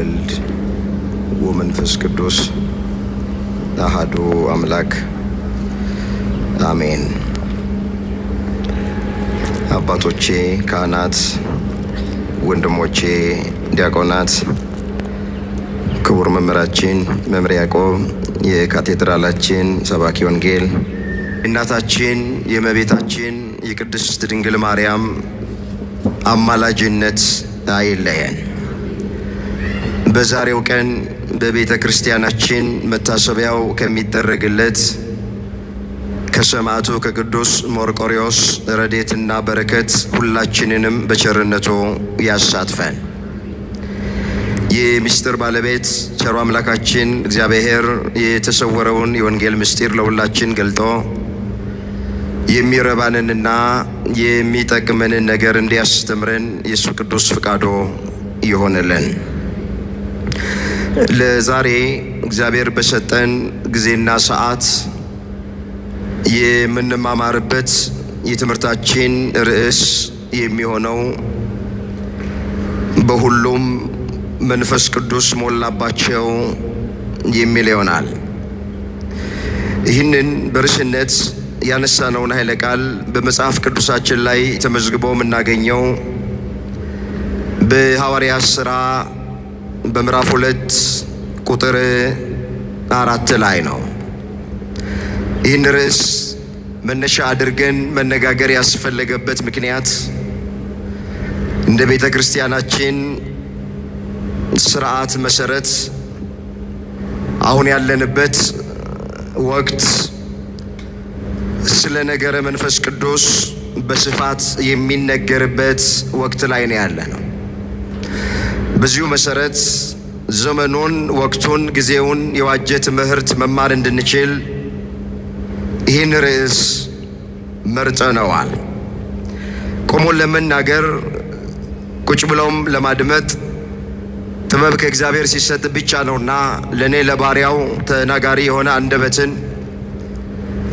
ወወልድ ወመንፈስ ቅዱስ አሐዱ አምላክ አሜን። አባቶቼ ካህናት፣ ወንድሞቼ ዲያቆናት፣ ክቡር መምህራችን መምህር ያዕቆብ፣ የካቴድራላችን ሰባኪ ወንጌል፣ እናታችን የእመቤታችን የቅድስት ድንግል ማርያም አማላጅነት አይለየን። በዛሬው ቀን በቤተ ክርስቲያናችን መታሰቢያው ከሚደረግለት ከሰማዕቱ ከቅዱስ መርቆሬዎስ ረድኤትና በረከት ሁላችንንም በቸርነቱ ያሳትፈን። የምስጢር ባለቤት ቸሩ አምላካችን እግዚአብሔር የተሰወረውን የወንጌል ምስጢር ለሁላችን ገልጦ የሚረባንንና የሚጠቅመንን ነገር እንዲያስተምረን የሱ ቅዱስ ፍቃዱ ይሆንልን። ለዛሬ እግዚአብሔር በሰጠን ጊዜና ሰዓት የምንማማርበት የትምህርታችን ርዕስ የሚሆነው በሁሉም መንፈስ ቅዱስ ሞላባቸው የሚል ይሆናል። ይህንን በርዕስነት ያነሳነውን ኃይለ ቃል በመጽሐፍ ቅዱሳችን ላይ ተመዝግቦ የምናገኘው በሐዋርያት ሥራ በምዕራፍ 2 ቁጥር 4 ላይ ነው። ይህን ርዕስ መነሻ አድርገን መነጋገር ያስፈለገበት ምክንያት እንደ ቤተ ክርስቲያናችን ስርዓት መሰረት አሁን ያለንበት ወቅት ስለ ነገረ መንፈስ ቅዱስ በስፋት የሚነገርበት ወቅት ላይ ነው ያለነው። በዚሁ መሰረት ዘመኑን፣ ወቅቱን፣ ጊዜውን የዋጀ ትምህርት መማር እንድንችል ይህን ርዕስ መርጠነዋል። ቆሞን ለመናገር ቁጭ ብለውም ለማድመጥ ጥበብ ከእግዚአብሔር ሲሰጥ ብቻ ነውና ለእኔ ለባሪያው ተናጋሪ የሆነ አንደበትን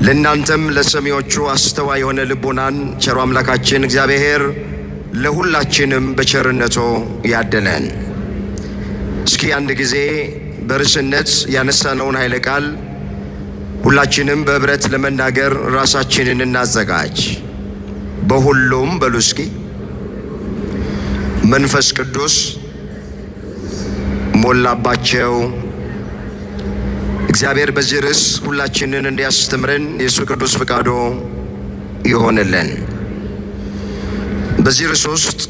ለእናንተም ለሰሚዎቹ አስተዋይ የሆነ ልቦናን ቸሩ አምላካችን እግዚአብሔር ለሁላችንም በቸርነቱ ያደለን። እስኪ አንድ ጊዜ በርዕስነት ያነሳነውን ኃይለ ቃል ሁላችንም በህብረት ለመናገር ራሳችንን እናዘጋጅ። በሁሉም በሉ እስኪ መንፈስ ቅዱስ ሞላባቸው። እግዚአብሔር በዚህ ርዕስ ሁላችንን እንዲያስተምረን የሱ ቅዱስ ፍቃዱ ይሆንልን። በዚህ ርዕስ ውስጥ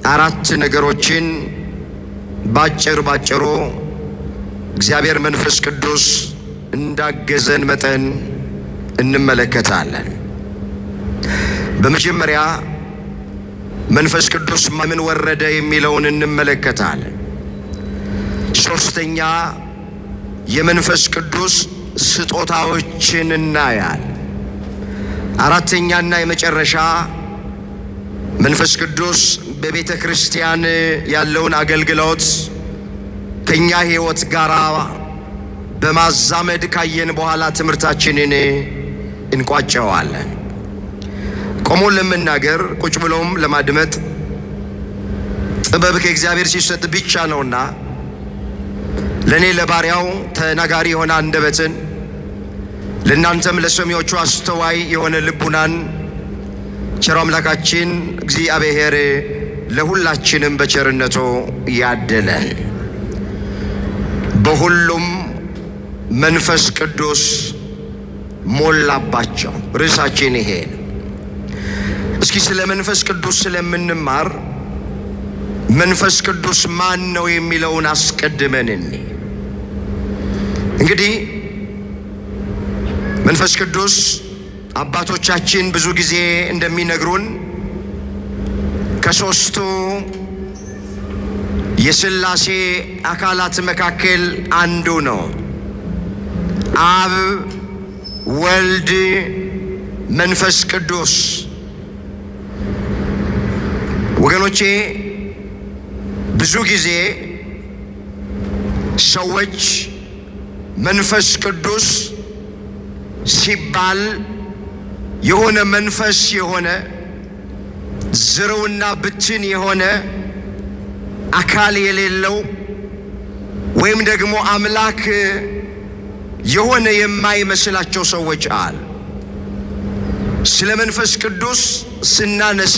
4 ነገሮችን ባጭሩ እግዚአብሔር መንፈስ ቅዱስ እንዳገዘን መጠን እንመለከታለን። በመጀመሪያ መንፈስ ቅዱስ ምን ወረደ የሚለውን እንመለከታለን። ሶስተኛ የመንፈስ ቅዱስ ስጦታዎችን እናያል። አራተኛና የመጨረሻ መንፈስ ቅዱስ በቤተ ክርስቲያን ያለውን አገልግሎት ከኛ ሕይወት ጋር በማዛመድ ካየን በኋላ ትምህርታችንን እንቋጨዋለን። ቆሞ ለመናገር ቁጭ ብሎም ለማድመጥ ጥበብ ከእግዚአብሔር ሲሰጥ ብቻ ነውና ለእኔ ለባሪያው ተናጋሪ የሆነ አንደበትን ለእናንተም ለሰሚዎቹ አስተዋይ የሆነ ልቡናን ቸሩ አምላካችን እግዚአብሔር ለሁላችንም በቸርነቱ ያደለን። በሁሉም መንፈስ ቅዱስ ሞላባቸው ርዕሳችን ይሄ። እስኪ ስለ መንፈስ ቅዱስ ስለምንማር መንፈስ ቅዱስ ማን ነው የሚለውን አስቀድመን እንግዲህ መንፈስ ቅዱስ አባቶቻችን ብዙ ጊዜ እንደሚነግሩን ከሦስቱ የሥላሴ አካላት መካከል አንዱ ነው። አብ፣ ወልድ፣ መንፈስ ቅዱስ። ወገኖቼ ብዙ ጊዜ ሰዎች መንፈስ ቅዱስ ሲባል የሆነ መንፈስ የሆነ ዝርውና ብትን የሆነ አካል የሌለው ወይም ደግሞ አምላክ የሆነ የማይመስላቸው ሰዎች አሉ። ስለ መንፈስ ቅዱስ ስናነሳ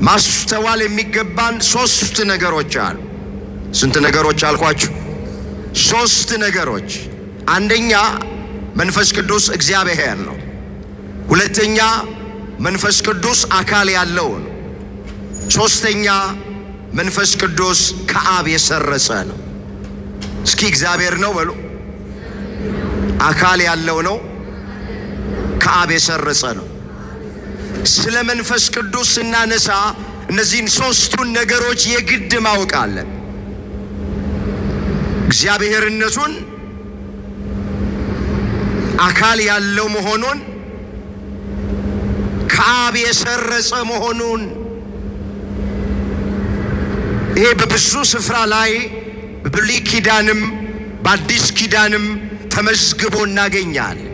ማስተዋል የሚገባን 3 ነገሮች አሉ። ስንት ነገሮች አልኳችሁ? 3 ነገሮች። አንደኛ መንፈስ ቅዱስ እግዚአብሔር ነው። ሁለተኛ መንፈስ ቅዱስ አካል ያለው ነው። ሶስተኛ መንፈስ ቅዱስ ከአብ የሰረጸ ነው። እስኪ እግዚአብሔር ነው በሉ። አካል ያለው ነው፣ ከአብ የሰረጸ ነው። ስለ መንፈስ ቅዱስ ስናነሳ እነዚህን 3ቱን ነገሮች የግድ ማወቅ አለን። እግዚአብሔርነቱን፣ አካል ያለው መሆኑን፣ ከአብ የሰረጸ መሆኑን። ይሄ በብዙ ስፍራ ላይ በብሉይ ኪዳንም በአዲስ ኪዳንም ተመዝግቦ እናገኛለን።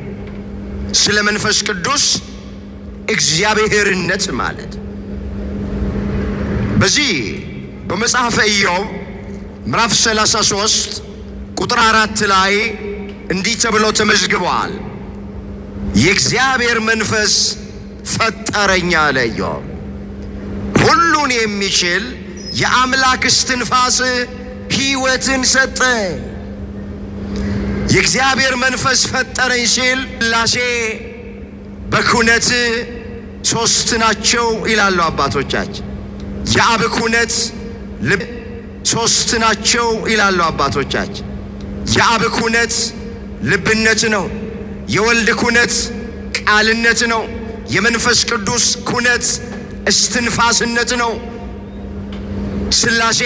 ስለ መንፈስ ቅዱስ እግዚአብሔርነት ማለት በዚህ በመጽሐፈ ኢዮብ ምዕራፍ 33 ቁጥር 4 ላይ እንዲህ ተብሎ ተመዝግቧል። የእግዚአብሔር መንፈስ ፈጠረኝ አለ ኢዮብ። ሁሉን የሚችል የአምላክ እስትንፋስ ሕይወትን ሰጠ። የእግዚአብሔር መንፈስ ፈጠረኝ ሲል ሥላሴ በኩነት 3 ናቸው ይላሉ አባቶቻችን። የአብ ኩነት ልብ 3 ናቸው ይላሉ አባቶቻችን። የአብ ኩነት ልብነት ነው። የወልድ ኩነት ቃልነት ነው። የመንፈስ ቅዱስ ኩነት እስትንፋስነት ነው። ሥላሴ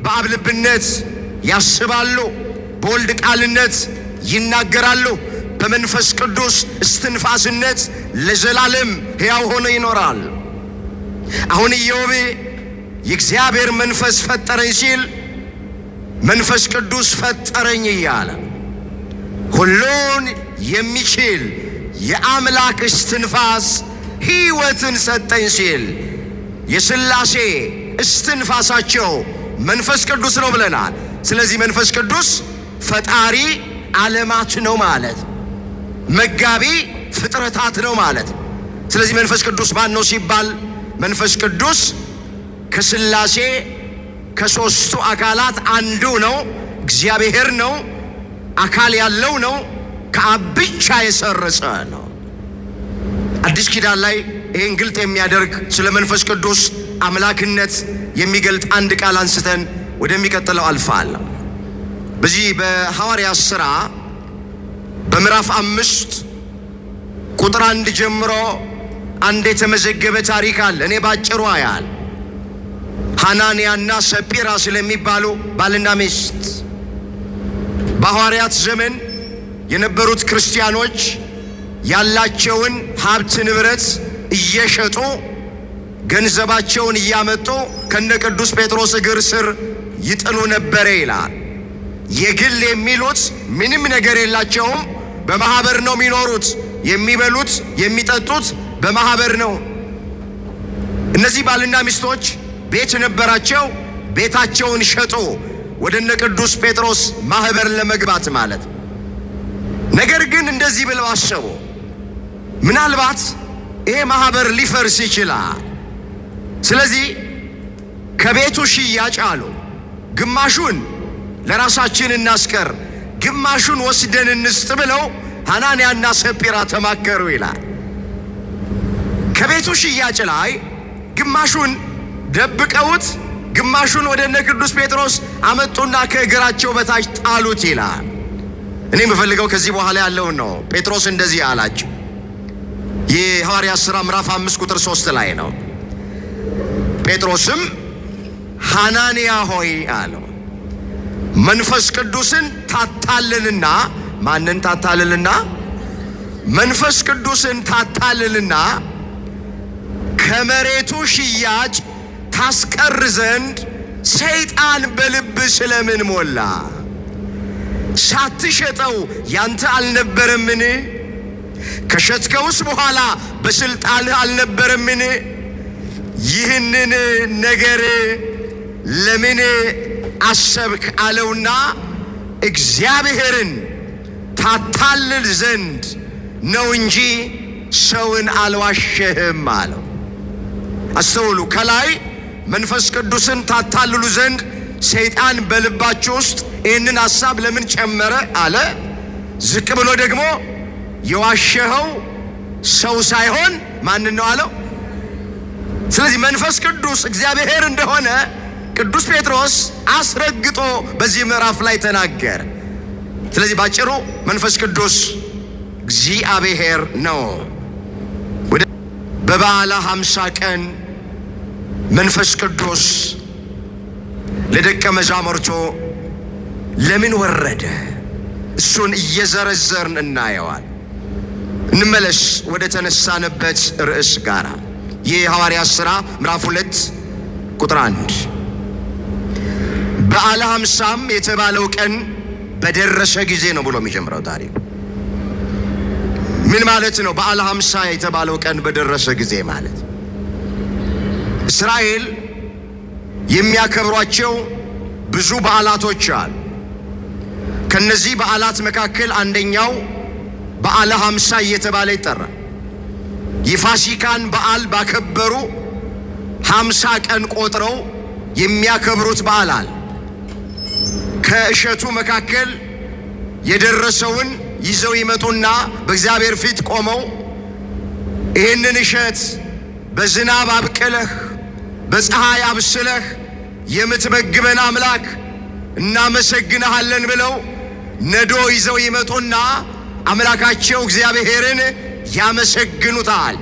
በአብ ልብነት ያስባሉ፣ በወልድ ቃልነት ይናገራሉ፣ በመንፈስ ቅዱስ እስትንፋስነት ለዘላለም ሕያው ሆኖ ይኖራል። አሁን ኢዮብ የእግዚአብሔር መንፈስ ፈጠረኝ ሲል መንፈስ ቅዱስ ፈጠረኝ እያለ ሁሉን የሚችል የአምላክ እስትንፋስ ሕይወትን ሰጠኝ ሲል የሥላሴ እስትንፋሳቸው መንፈስ ቅዱስ ነው ብለናል። ስለዚህ መንፈስ ቅዱስ ፈጣሪ ዓለማት ነው ማለት፣ መጋቢ ፍጥረታት ነው ማለት። ስለዚህ መንፈስ ቅዱስ ማን ነው ሲባል መንፈስ ቅዱስ ከሥላሴ ከ3ቱ አካላት አንዱ ነው። እግዚአብሔር ነው። አካል ያለው ነው። ከአብ ብቻ የሰረጸ ነው። አዲስ ኪዳን ላይ ይህን ግልጥ የሚያደርግ ስለ መንፈስ ቅዱስ አምላክነት የሚገልጥ አንድ ቃል አንስተን ወደሚቀጥለው አልፋለሁ። በዚህ በሐዋርያት ሥራ በምዕራፍ 5 ቁጥር 1 ጀምሮ አንድ የተመዘገበ ታሪክ አለ። እኔ ባጭሩ አያል ሐናንያና ሰጲራ ስለሚባሉ ባልና ሚስት በሐዋርያት ዘመን የነበሩት ክርስቲያኖች ያላቸውን ሀብት ንብረት እየሸጡ ገንዘባቸውን እያመጡ ከነ ቅዱስ ጴጥሮስ እግር ስር ይጥሉ ነበረ ይላል። የግል የሚሉት ምንም ነገር የላቸውም። በማህበር ነው የሚኖሩት። የሚበሉት የሚጠጡት በማህበር ነው። እነዚህ ባልና ሚስቶች ቤት ነበራቸው። ቤታቸውን ሸጡ ወደ እነ ቅዱስ ጴጥሮስ ማህበር ለመግባት ማለት። ነገር ግን እንደዚህ ብለው አሰቡ፣ ምናልባት ይሄ ማህበር ሊፈርስ ይችላል። ስለዚህ ከቤቱ ሽያጭ አሉ ግማሹን ለራሳችን እናስቀር፣ ግማሹን ወስደን እንስጥ ብለው ሐናንያና ሰጲራ ተማከሩ ይላል። ከቤቱ ሽያጭ ላይ ግማሹን ደብቀውት ግማሹን ወደ እነ ቅዱስ ጴጥሮስ አመጡና ከእግራቸው በታች ጣሉት ይላል። እኔ የምፈልገው ከዚህ በኋላ ያለውን ነው። ጴጥሮስ እንደዚህ አላቸው። የሐዋርያት ሥራ ምዕራፍ 5 ቁጥር 3 ላይ ነው። ጴጥሮስም ሐናንያ ሆይ አለው፣ መንፈስ ቅዱስን ታታልልና። ማንን ታታልልና? መንፈስ ቅዱስን ታታልልና ከመሬቱ ሽያጭ ታስቀር ዘንድ ሰይጣን በልብ ስለምን ሞላ? ሳትሸጠው ያንተ አልነበረምን? ከሸጥከውስ በኋላ በስልጣንህ አልነበረምን? ይህንን ነገር ለምን አሰብክ አለውና እግዚአብሔርን ታታልል ዘንድ ነው እንጂ ሰውን አልዋሸህም አለው። አስተውሉ። ከላይ መንፈስ ቅዱስን ታታልሉ ዘንድ ሰይጣን በልባችሁ ውስጥ ይህንን ሐሳብ ለምን ጨመረ አለ። ዝቅ ብሎ ደግሞ የዋሸኸው ሰው ሳይሆን ማንን ነው አለው? ስለዚህ መንፈስ ቅዱስ እግዚአብሔር እንደሆነ ቅዱስ ጴጥሮስ አስረግጦ በዚህ ምዕራፍ ላይ ተናገረ። ስለዚህ ባጭሩ መንፈስ ቅዱስ እግዚአብሔር ነው። በበዓለ 50 ቀን መንፈስ ቅዱስ ለደቀ መዛሙርቱ ለምን ወረደ? እሱን እየዘረዘርን እናየዋል። እንመለስ ወደ ተነሳንበት ርዕስ ጋር። ይህ የሐዋርያት ሥራ ምዕራፍ 2 ቁጥር 1 በዓለ 50 የተባለው ቀን በደረሰ ጊዜ ነው ብሎ የሚጀምረው ታሪክ። ምን ማለት ነው? በዓለ 50 የተባለው ቀን በደረሰ ጊዜ ማለት እስራኤል የሚያከብሯቸው ብዙ በዓላቶች አሉ። ከነዚህ በዓላት መካከል አንደኛው በዓለ 50 እየተባለ ይጠራል። የፋሲካን በዓል ባከበሩ 50 ቀን ቆጥረው የሚያከብሩት በዓል አለ። ከእሸቱ መካከል የደረሰውን ይዘው ይመጡና በእግዚአብሔር ፊት ቆመው ይህንን እሸት በዝናብ አብቅለህ በፀሐይ አብስለህ የምትመግበን አምላክ እናመሰግንሃለን ብለው ነዶ ይዘው ይመጡና አምላካቸው እግዚአብሔርን ያመሰግኑታል።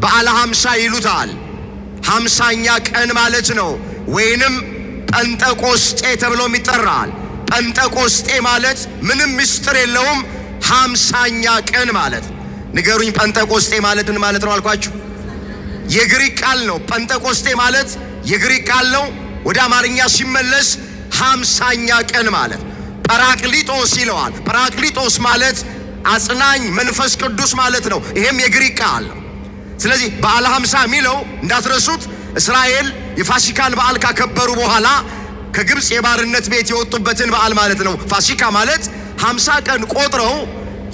በዓለ 50 ይሉታል። 50ኛ ቀን ማለት ነው። ወይንም ጴንጠቆስጤ ተብሎም ይጠራል። ጴንጠቆስጤ ማለት ምንም ምስጢር የለውም 50ኛ ቀን ማለት። ንገሩኝ፣ ጴንጠቆስጤ ማለት ምን ማለት ነው አልኳችሁ? የግሪክ ቃል ነው። ጴንጠቆስጤ ማለት የግሪክ ቃል ነው። ወደ አማርኛ ሲመለስ 50ኛ ቀን ማለት ጰራቅሊጦስ ይለዋል። ጰራቅሊጦስ ማለት አጽናኝ መንፈስ ቅዱስ ማለት ነው። ይሄም የግሪክ ቃል ነው። ስለዚህ በዓለ 50 የሚለው እንዳትረሱት፣ እስራኤል የፋሲካን በዓል ካከበሩ በኋላ ከግብፅ የባርነት ቤት የወጡበትን በዓል ማለት ነው። ፋሲካ ማለት 50 ቀን ቆጥረው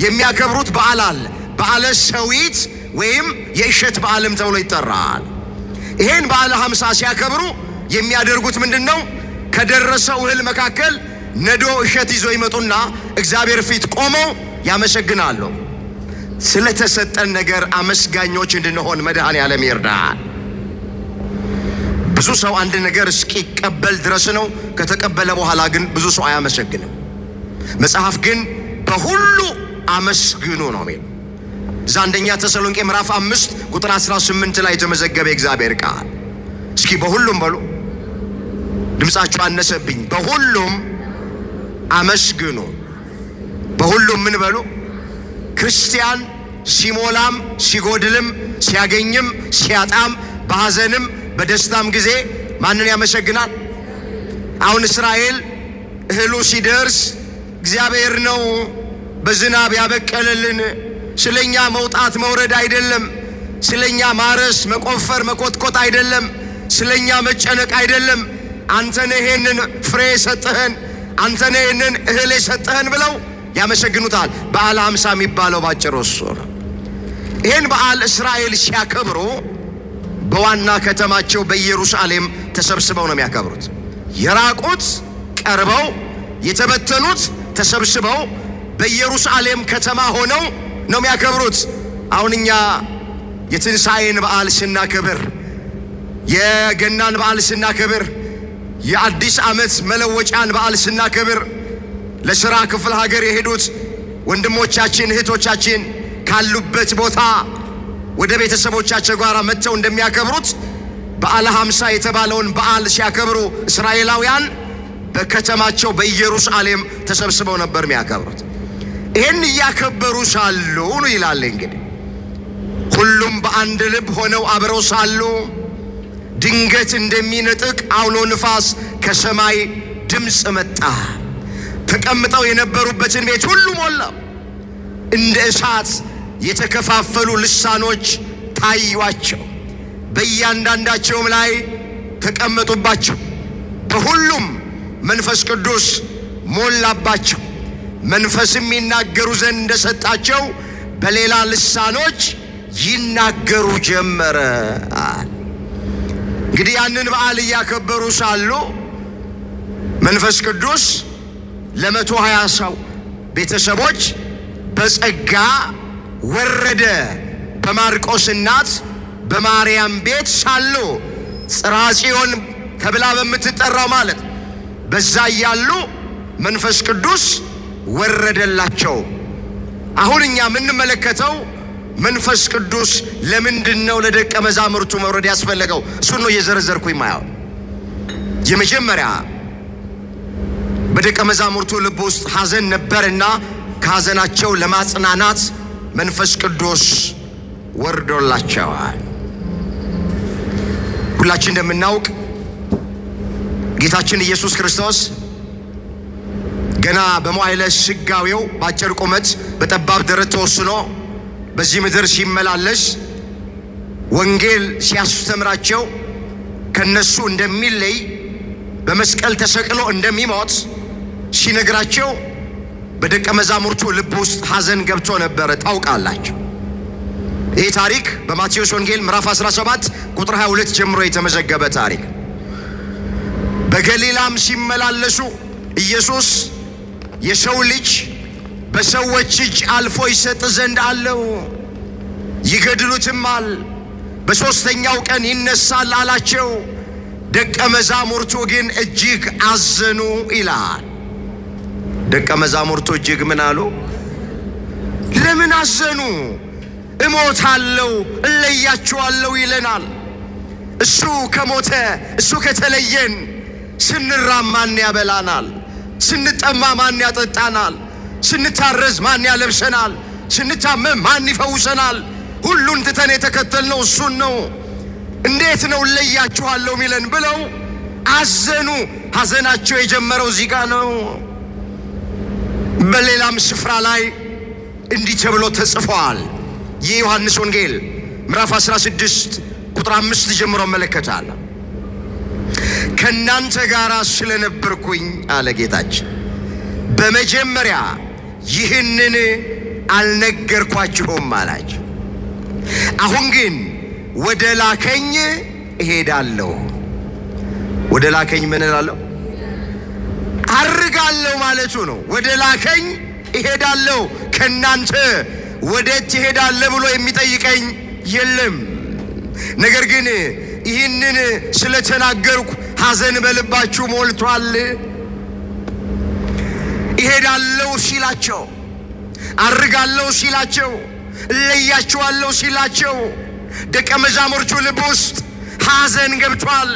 የሚያከብሩት በዓል አለ። በዓለ ሰዊት ወይም የእሸት በዓልም ተብሎ ይጠራል። ይሄን በዓለ 50 ሲያከብሩ የሚያደርጉት ምንድነው? ከደረሰው እህል መካከል ነዶ እሸት ይዞ ይመጡና እግዚአብሔር ፊት ቆመው ያመሰግናሉ። ስለተሰጠን ነገር አመስጋኞች እንድንሆን መድኃኔዓለም ይርዳል። ብዙ ሰው አንድ ነገር እስኪቀበል ድረስ ነው። ከተቀበለ በኋላ ግን ብዙ ሰው አያመሰግንም። መጽሐፍ ግን በሁሉ አመስግኑ ነው የሚል። እዛ አንደኛ ተሰሎንቄ ምዕራፍ 5 ቁጥር 18 ላይ የተመዘገበ የእግዚአብሔር ቃል። እስኪ በሁሉም በሉ። ድምፃችሁ አነሰብኝ። በሁሉም አመስግኑ። በሁሉም ምን በሉ? ክርስቲያን ሲሞላም ሲጎድልም ሲያገኝም ሲያጣም በሐዘንም በደስታም ጊዜ ማንን ያመሰግናል? አሁን እስራኤል እህሉ ሲደርስ እግዚአብሔር ነው በዝናብ ያበቀለልን፣ ስለኛ መውጣት መውረድ አይደለም፣ ስለኛ ማረስ መቆፈር መኮትኮት አይደለም፣ ስለኛ መጨነቅ አይደለም፣ አንተነ ይሄንን ፍሬ ሰጠህን፣ አንተነ ይሄንን እህል ሰጠህን ብለው ያመሰግኑታል። በዓለ 50 የሚባለው ባጭሩ እሱ ነው። ይህን በዓል እስራኤል ሲያከብሩ በዋና ከተማቸው በኢየሩሳሌም ተሰብስበው ነው የሚያከብሩት። የራቁት ቀርበው፣ የተበተኑት ተሰብስበው በኢየሩሳሌም ከተማ ሆነው ነው የሚያከብሩት። አሁን እኛ የትንሣኤን በዓል ስናከብር፣ የገናን በዓል ስናከብር፣ የአዲስ ዓመት መለወጫን በዓል ስናከብር ለሥራ ክፍለ ሀገር የሄዱት ወንድሞቻችን እህቶቻችን ካሉበት ቦታ ወደ ቤተሰቦቻቸው ጋር መጥተው እንደሚያከብሩት በዓለ 50 የተባለውን በዓል ሲያከብሩ እስራኤላውያን በከተማቸው በኢየሩሳሌም ተሰብስበው ነበር የሚያከብሩት። ይህን እያከበሩ ሳሉ ነው ይላል እንግዲህ ሁሉም በአንድ ልብ ሆነው አብረው ሳሉ ድንገት እንደሚነጥቅ አውሎ ንፋስ ከሰማይ ድምፅ መጣ። ተቀምጠው የነበሩበትን ቤት ሁሉ ሞላው። እንደ እሳት የተከፋፈሉ ልሳኖች ታዩአቸው፣ በእያንዳንዳቸውም ላይ ተቀመጡባቸው። በሁሉም መንፈስ ቅዱስ ሞላባቸው፣ መንፈስም ይናገሩ ዘንድ እንደሰጣቸው በሌላ ልሳኖች ይናገሩ ጀመረ። እንግዲህ ያንን በዓል እያከበሩ ሳሉ መንፈስ ቅዱስ ለ120 ሰው ቤተሰቦች በጸጋ ወረደ። በማርቆስ እናት በማርያም ቤት ሳሉ ጽርሐ ጽዮን ተብላ በምትጠራው ማለት በዛ ያሉ መንፈስ ቅዱስ ወረደላቸው። አሁን እኛ የምንመለከተው መንፈስ ቅዱስ ለምንድነው ለደቀ መዛሙርቱ መውረድ ያስፈለገው? እሱን ነው እየዘረዘርኩኝ ማየው። የመጀመሪያ በደቀ መዛሙርቱ ልብ ውስጥ ሐዘን ነበርና ከሐዘናቸው ለማጽናናት መንፈስ ቅዱስ ወርዶላቸዋል። ሁላችን እንደምናውቅ ጌታችን ኢየሱስ ክርስቶስ ገና በመዋዕለ ሥጋዌው በአጭር ቁመት በጠባብ ደረት ተወስኖ በዚህ ምድር ሲመላለስ ወንጌል ሲያስተምራቸው ከነሱ እንደሚለይ በመስቀል ተሰቅሎ እንደሚሞት ሲነግራቸው በደቀ መዛሙርቱ ልብ ውስጥ ሐዘን ገብቶ ነበረ። ታውቃላችሁ። ይህ ታሪክ በማቴዎስ ወንጌል ምዕራፍ 17 ቁጥር 22 ጀምሮ የተመዘገበ ታሪክ። በገሊላም ሲመላለሱ ኢየሱስ የሰው ልጅ በሰዎች እጅ አልፎ ይሰጥ ዘንድ አለው፣ ይገድሉትማል፣ በሦስተኛው ቀን ይነሳል አላቸው። ደቀ መዛሙርቱ ግን እጅግ አዘኑ ይላል። ደቀ መዛሙርቱ እጅግ ምን አሉ? ለምን አዘኑ? እሞታለሁ እለያችኋለሁ ይለናል። እሱ ከሞተ እሱ ከተለየን ስንራብ ማን ያበላናል? ስንጠማ ማን ያጠጣናል? ስንታረዝ ማን ያለብሰናል? ስንታመም ማን ይፈውሰናል? ሁሉን ትተን የተከተልነው እሱን ነው። እንዴት ነው እለያችኋለሁ ሚለን ብለው አዘኑ። ሐዘናቸው የጀመረው እዚህ ጋር ነው። በሌላም ስፍራ ላይ እንዲህ ተብሎ ተጽፏል። የዮሐንስ ወንጌል ምዕራፍ 16 ቁጥር 5 ጀምሮ እመለከታለሁ። ከእናንተ ጋር ስለነበርኩኝ አለ ጌታችን በመጀመሪያ ይህንን አልነገርኳችሁም አላቸው። አሁን ግን ወደ ላከኝ እሄዳለሁ። ወደ ላከኝ ምን እላለሁ? አርጋለሁ ማለቱ ነው። ወደ ላከኝ እሄዳለሁ። ከእናንተ ወዴት ትሄዳለህ ብሎ የሚጠይቀኝ የለም። ነገር ግን ይህንን ስለተናገርኩ ሐዘን በልባችሁ ሞልቷል። እሄዳለሁ ሲላቸው፣ አርጋለሁ ሲላቸው፣ እለያችኋለሁ ሲላቸው ደቀ መዛሙርቱ ልብ ውስጥ ሐዘን ገብቷል።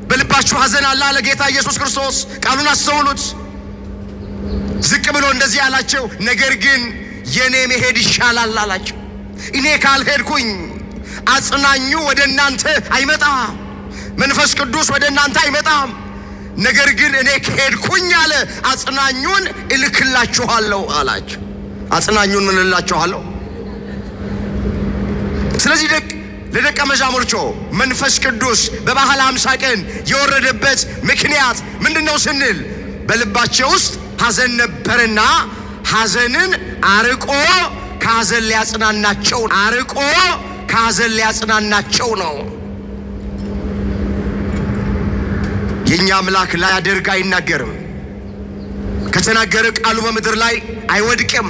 በልባችሁ ሐዘን አለ አለ ጌታ ኢየሱስ ክርስቶስ። ቃሉን አስተውሉት። ዝቅ ብሎ እንደዚህ አላቸው፣ ነገር ግን የኔ መሄድ ይሻላል አላቸው። እኔ ካልሄድኩኝ አጽናኙ ወደ እናንተ አይመጣም፣ መንፈስ ቅዱስ ወደ እናንተ አይመጣም። ነገር ግን እኔ ከሄድኩኝ አለ አጽናኙን እልክላችኋለሁ አላቸው። አጽናኙን ምን እላችኋለሁ? ስለዚህ ለደቀ መዛሙርቱ መንፈስ ቅዱስ በበዓለ ሃምሳ ቀን የወረደበት ምክንያት ምንድነው ስንል በልባቸው ውስጥ ሐዘን ነበርና ሐዘንን አርቆ ከሐዘን ሊያጽናናቸው ነው። የኛ አምላክ ላያደርግ አይናገርም። ከተናገረ ቃሉ በምድር ላይ አይወድቅም።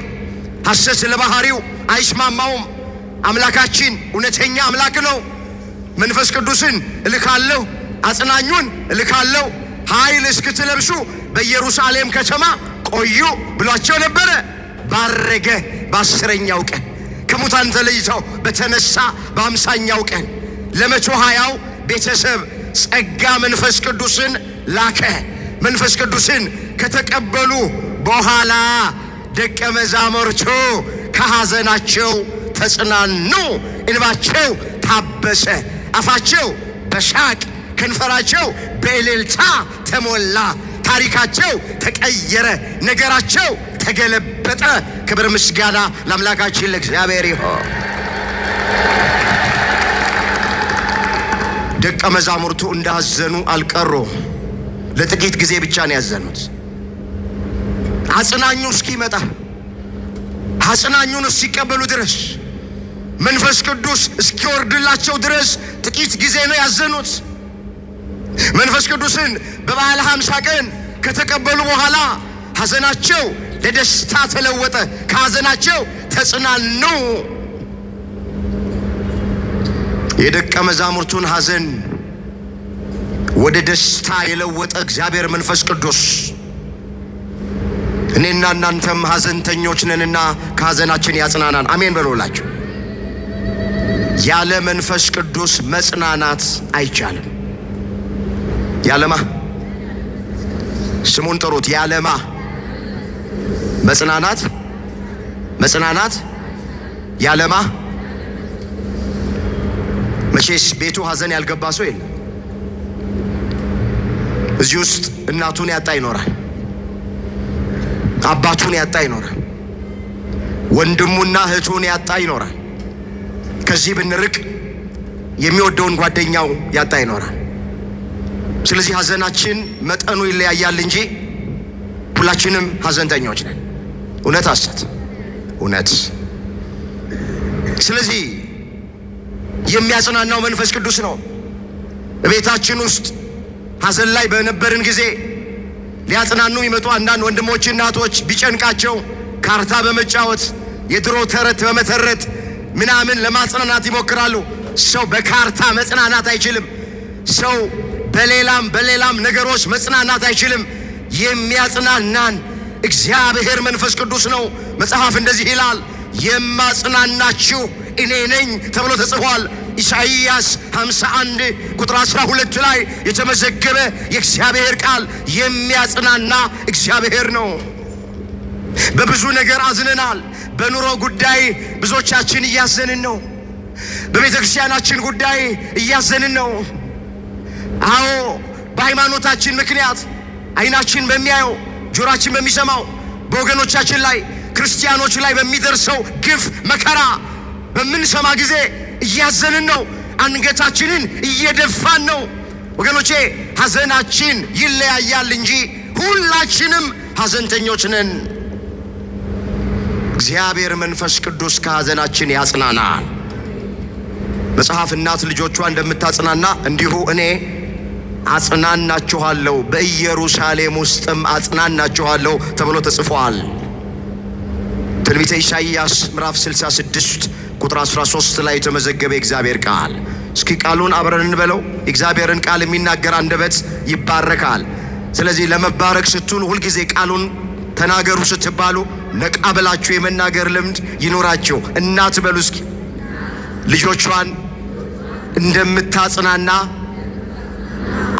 ሐሰት ለባህሪው አይስማማውም። አምላካችን እውነተኛ አምላክ ነው። መንፈስ ቅዱስን እልካለሁ፣ አጽናኙን እልካለሁ፣ ኃይል እስክትለብሱ በኢየሩሳሌም ከተማ ቆዩ ብሏቸው ነበረ። ባረገ በ10ኛው ቀን ከሙታን ተለይተው በተነሳ በ50ኛው ቀን ለ120 ቤተሰብ ጸጋ መንፈስ ቅዱስን ላከ። መንፈስ ቅዱስን ከተቀበሉ በኋላ ደቀ መዛሙርቱ ከሐዘናቸው ተጽናኑ፣ እንባቸው ታበሰ፣ አፋቸው በሳቅ ከንፈራቸው በእልልታ ተሞላ፣ ታሪካቸው ተቀየረ፣ ነገራቸው ተገለበጠ። ክብር ምስጋና ለአምላካችን ለእግዚአብሔር ይሁን። ደቀ መዛሙርቱ እንዳዘኑ አልቀሩ። ለጥቂት ጊዜ ብቻ ነው ያዘኑት። አጽናኙ እስኪመጣ አጽናኙን እስኪቀበሉ ድረስ መንፈስ ቅዱስ እስኪወርድላቸው ድረስ ጥቂት ጊዜ ነው ያዘኑት። መንፈስ ቅዱስን በበዓለ ሃምሳ ቀን ከተቀበሉ በኋላ ሐዘናቸው ለደስታ ተለወጠ። ከሐዘናቸው ተጽናኑ። የደቀ መዛሙርቱን ሐዘን ወደ ደስታ የለወጠ እግዚአብሔር መንፈስ ቅዱስ እኔና እናንተም ሐዘንተኞች ነንና ከሐዘናችን ያጽናናን። አሜን በሉላችሁ። ያለ መንፈስ ቅዱስ መጽናናት አይቻልም። ያለማ ስሙን ጥሩት። ያለማ መጽናናት ያለማ። መቼስ ቤቱ ሐዘን ያልገባ ሰው የለም። እዚህ ውስጥ እናቱን ያጣ ይኖራል፣ አባቱን ያጣ ይኖራል፣ ወንድሙና እህቱን ያጣ ይኖራል። ከዚህ ብንርቅ የሚወደውን ጓደኛው ያጣ ይኖራል። ስለዚህ ሐዘናችን መጠኑ ይለያያል እንጂ ሁላችንም ሐዘንተኞች ነን። እውነት ሐሰት? እውነት። ስለዚህ የሚያጽናናው መንፈስ ቅዱስ ነው። ቤታችን ውስጥ ሐዘን ላይ በነበርን ጊዜ ሊያጽናኑ ይመጡ አንዳንድ ወንድሞች እናቶች ቢጨንቃቸው ካርታ በመጫወት የድሮ ተረት በመተረት ምናምን ለማጽናናት ይሞክራሉ። ሰው በካርታ መጽናናት አይችልም። ሰው በሌላም ነገሮች መጽናናት አይችልም። የሚያጽናናን እግዚአብሔር መንፈስ ቅዱስ ነው። መጽሐፍ እንደዚህ ይላል፣ የማጽናናችሁ እኔ ነኝ ተብሎ ተጽፏል። ኢሳይያስ 51 ቁጥር 12 ላይ የተመዘገበ የእግዚአብሔር ቃል የሚያጽናና እግዚአብሔር ነው። በብዙ ነገር አዝነናል። በኑሮ ጉዳይ ብዙዎቻችን እያዘንን ነው። በቤተ ክርስቲያናችን ጉዳይ እያዘንን ነው። አዎ፣ በሃይማኖታችን ምክንያት ዓይናችን በሚያየው ጆሮአችን በሚሰማው በወገኖቻችን ላይ ክርስቲያኖች ላይ በሚደርሰው ግፍ መከራ በምንሰማ ጊዜ እያዘንን ነው። አንገታችንን እየደፋን ነው። ወገኖቼ ሐዘናችን ይለያያል እንጂ ሁላችንም ሐዘንተኞች ነን። እግዚአብሔር መንፈስ ቅዱስ ከሐዘናችን ያጽናናል። መጽሐፍ እናት ልጆቿ እንደምታጽናና እንዲሁ እኔ አጽናናችኋለሁ፣ በኢየሩሳሌም ውስጥም አጽናናችኋለሁ ተብሎ ተጽፏል። ትንቢተ ኢሳይያስ ምዕራፍ 66 ቁጥር 13 ላይ የተመዘገበ የእግዚአብሔር ቃል። እስኪ ቃሉን አብረን እንበለው። የእግዚአብሔርን ቃል የሚናገር አንደበት ይባረካል። ስለዚህ ለመባረክ ስትሉ ሁልጊዜ ቃሉን ተናገሩ ስትባሉ ነቃ ብላችሁ የመናገር ልምድ ይኖራችሁ። እናት በሉ እስኪ ልጆቿን እንደምታጽናና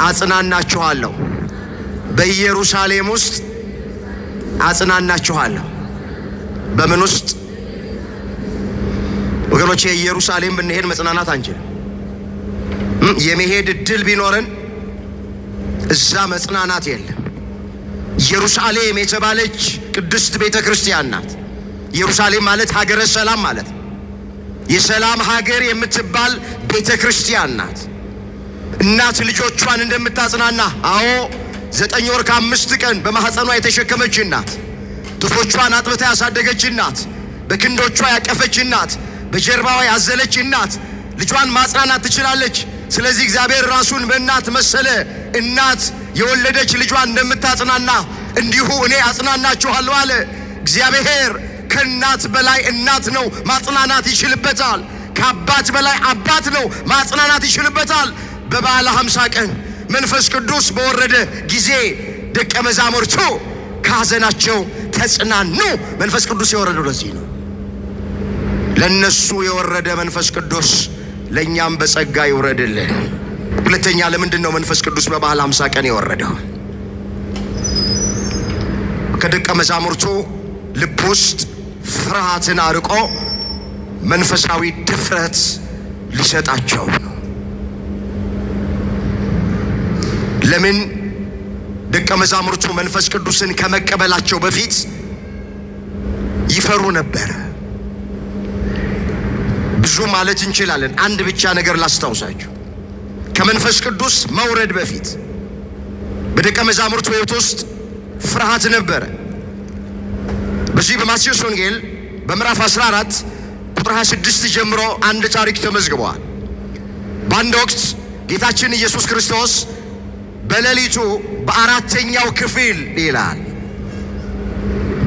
አጽናናችኋለሁ፣ በኢየሩሳሌም ውስጥ አጽናናችኋለሁ። በምን ውስጥ ወገኖቼ? ኢየሩሳሌም ብንሄድ መጽናናት አንችልም። የመሄድ እድል ቢኖረን እዛ መጽናናት የለም። ኢየሩሳሌም የተባለች ቅድስት ቤተ ክርስቲያን ናት። ኢየሩሳሌም ማለት ሀገረ ሰላም ማለት፣ የሰላም ሀገር የምትባል ቤተ ክርስቲያን ናት። እናት ልጆቿን እንደምታጽናና፣ አዎ 9 ወር ከ5 ቀን በማህፀኗ የተሸከመች እናት፣ ጡቶቿን አጥብታ ያሳደገች እናት፣ በክንዶቿ ያቀፈች እናት፣ በጀርባዋ ያዘለች እናት ልጇን ማጽናናት ትችላለች። ስለዚህ እግዚአብሔር ራሱን በእናት መሰለ። እናት የወለደች ልጇን እንደምታጽናና እንዲሁ እኔ አጽናናችኋለሁ አለ። እግዚአብሔር ከእናት በላይ እናት ነው፣ ማጽናናት ይችልበታል። ከአባት በላይ አባት ነው፣ ማጽናናት ይችልበታል። በበዓለ ሃምሳ ቀን መንፈስ ቅዱስ በወረደ ጊዜ ደቀ መዛሙርቱ ከሐዘናቸው ተጽናኑ። መንፈስ ቅዱስ የወረደው ለዚህ ነው። ለነሱ የወረደ መንፈስ ቅዱስ ለእኛም በጸጋ ይውረድልን። ሁለተኛ፣ ለምንድን ነው መንፈስ ቅዱስ በበዓለ ሃምሳ ቀን የወረደው? ከደቀ መዛሙርቱ ልብ ውስጥ ፍርሃትን አርቆ መንፈሳዊ ድፍረት ሊሰጣቸው ነው። ለምን? ደቀ መዛሙርቱ መንፈስ ቅዱስን ከመቀበላቸው በፊት ይፈሩ ነበር። ብዙ ማለት እንችላለን። አንድ ብቻ ነገር ላስታውሳችሁ። ከመንፈስ ቅዱስ መውረድ በፊት በደቀ መዛሙርቱ ሕይወት ውስጥ ፍርሃት ነበረ። በዚህ በማቴዎስ ወንጌል በምዕራፍ 14 ቁጥር 26 ጀምሮ አንድ ታሪክ ተመዝግቧል። በአንድ ወቅት ጌታችን ኢየሱስ ክርስቶስ በሌሊቱ በአራተኛው ክፍል ይላል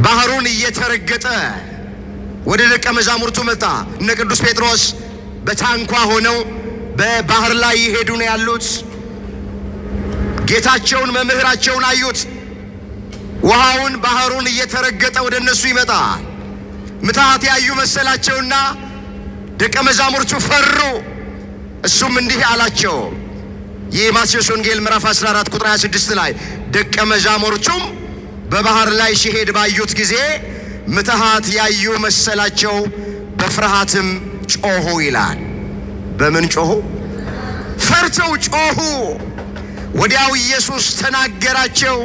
ባህሩን እየተረገጠ ወደ ደቀ መዛሙርቱ መጣ። እነ ቅዱስ ጴጥሮስ በታንኳ ሆነው በባህር ላይ ይሄዱ ነው ያሉት። ጌታቸውን መምህራቸውን አዩት። ውሃውን ባህሩን እየተረገጠ ወደ እነሱ ይመጣል። ምትሃት ያዩ መሰላቸውና ደቀ መዛሙርቱ ፈሩ። እሱም እንዲህ አላቸው። ይህ ማቴዎስ ወንጌል ምዕራፍ 14 ቁጥር 26 ላይ ደቀ መዛሙርቱም በባህር ላይ ሲሄድ ባዩት ጊዜ ምትሃት ያዩ መሰላቸው፣ በፍርሃትም ጮኹ ይላል። በምን ጮኹ? ፈርተው ጮኹ። ወዲያው ኢየሱስ ተናገራቸው።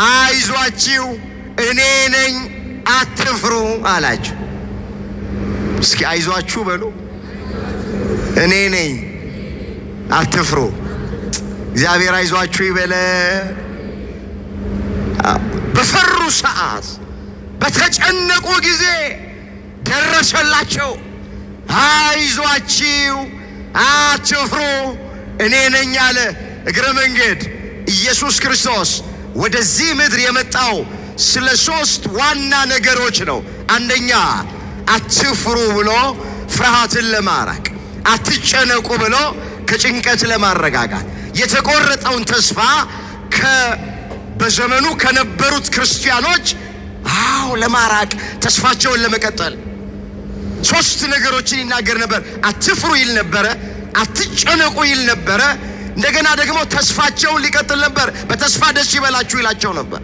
አይዟችሁ እኔ ነኝ አትፍሩ አላቸው። እስኪ አይዟችሁ በሉ። እኔ ነኝ አትፍሩ። እግዚአብሔር አይዟችሁ ይበለ። በፈሩ ሰዓት በተጨነቁ ጊዜ ደረሰላቸው። አይዟችሁ አትፍሩ እኔ ነኝ አለ። እግረ መንገድ ኢየሱስ ክርስቶስ ወደዚህ ምድር የመጣው ስለ 3 ዋና ነገሮች ነው። አንደኛ አትፍሩ ብሎ ፍርሃትን ለማራቅ፣ አትጨነቁ ብሎ ከጭንቀት ለማረጋጋት፣ የተቆረጠውን ተስፋ በዘመኑ ከነበሩት ክርስቲያኖች ለማራቅ፣ ተስፋቸውን ለመቀጠል 3 ነገሮችን ይናገር ነበር። አትፍሩ ይል ነበረ፣ አትጨነቁ ይል ነበረ። እንደገና ደግሞ ተስፋቸውን ሊቀጥል ነበር። በተስፋ ደስ ይበላችሁ ይላቸው ነበር።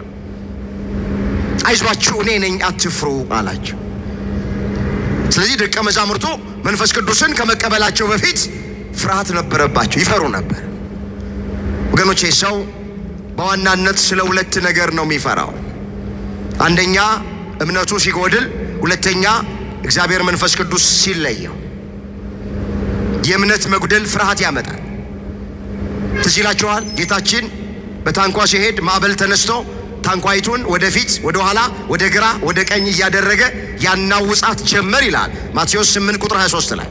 አይዟችሁ እኔ ነኝ አትፍሩ አላቸው። ስለዚህ ደቀ መዛሙርቱ መንፈስ ቅዱስን ከመቀበላቸው በፊት ፍርሃት ነበረባቸው፣ ይፈሩ ነበር። ወገኖቼ ሰው በዋናነት ስለ 2 ነገር ነው የሚፈራው። አንደኛ እምነቱ ሲጎድል፣ ሁለተኛ እግዚአብሔር መንፈስ ቅዱስ ሲለየው። የእምነት መጉደል ፍርሃት ያመጣል። ትዝ ይላችኋል ጌታችን በታንኳ ሲሄድ ማዕበል ተነስቶ ታንኳይቱን ወደፊት፣ ወደ ኋላ፣ ወደ ግራ፣ ወደ ቀኝ እያደረገ ያናውጻት ጀመር ይላል ማቴዎስ 8 ቁጥር 23 ላይ።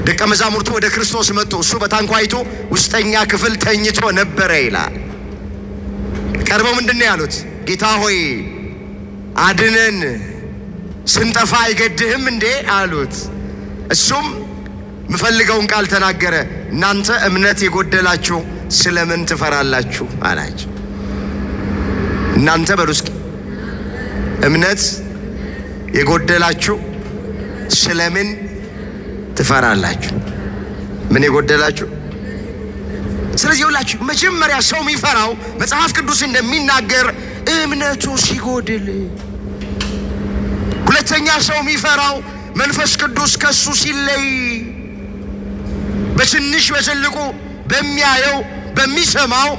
ደቀ መዛሙርቱ ወደ ክርስቶስ መጡ። እሱ በታንኳይቱ ውስጠኛ ክፍል ተኝቶ ነበረ ይላል። ቀርበው ምንድነው ያሉት? ጌታ ሆይ አድነን፣ ስንጠፋ አይገድህም እንዴ አሉት። እሱም ምፈልገውን ቃል ተናገረ። እናንተ እምነት የጎደላችሁ ስለምን ትፈራላችሁ አላቸው። እናንተ በሉ እስኪ እምነት የጎደላችሁ ስለምን ትፈራላችሁ? ምን የጎደላችሁ? ስለዚህ ሁላችሁ መጀመሪያ ሰው የሚፈራው መጽሐፍ ቅዱስ እንደሚናገር እምነቱ ሲጎድል፣ ሁለተኛ ሰው የሚፈራው መንፈስ ቅዱስ ከሱ ሲለይ፣ በትንሽ በትልቁ በሚያየው በሚሰማው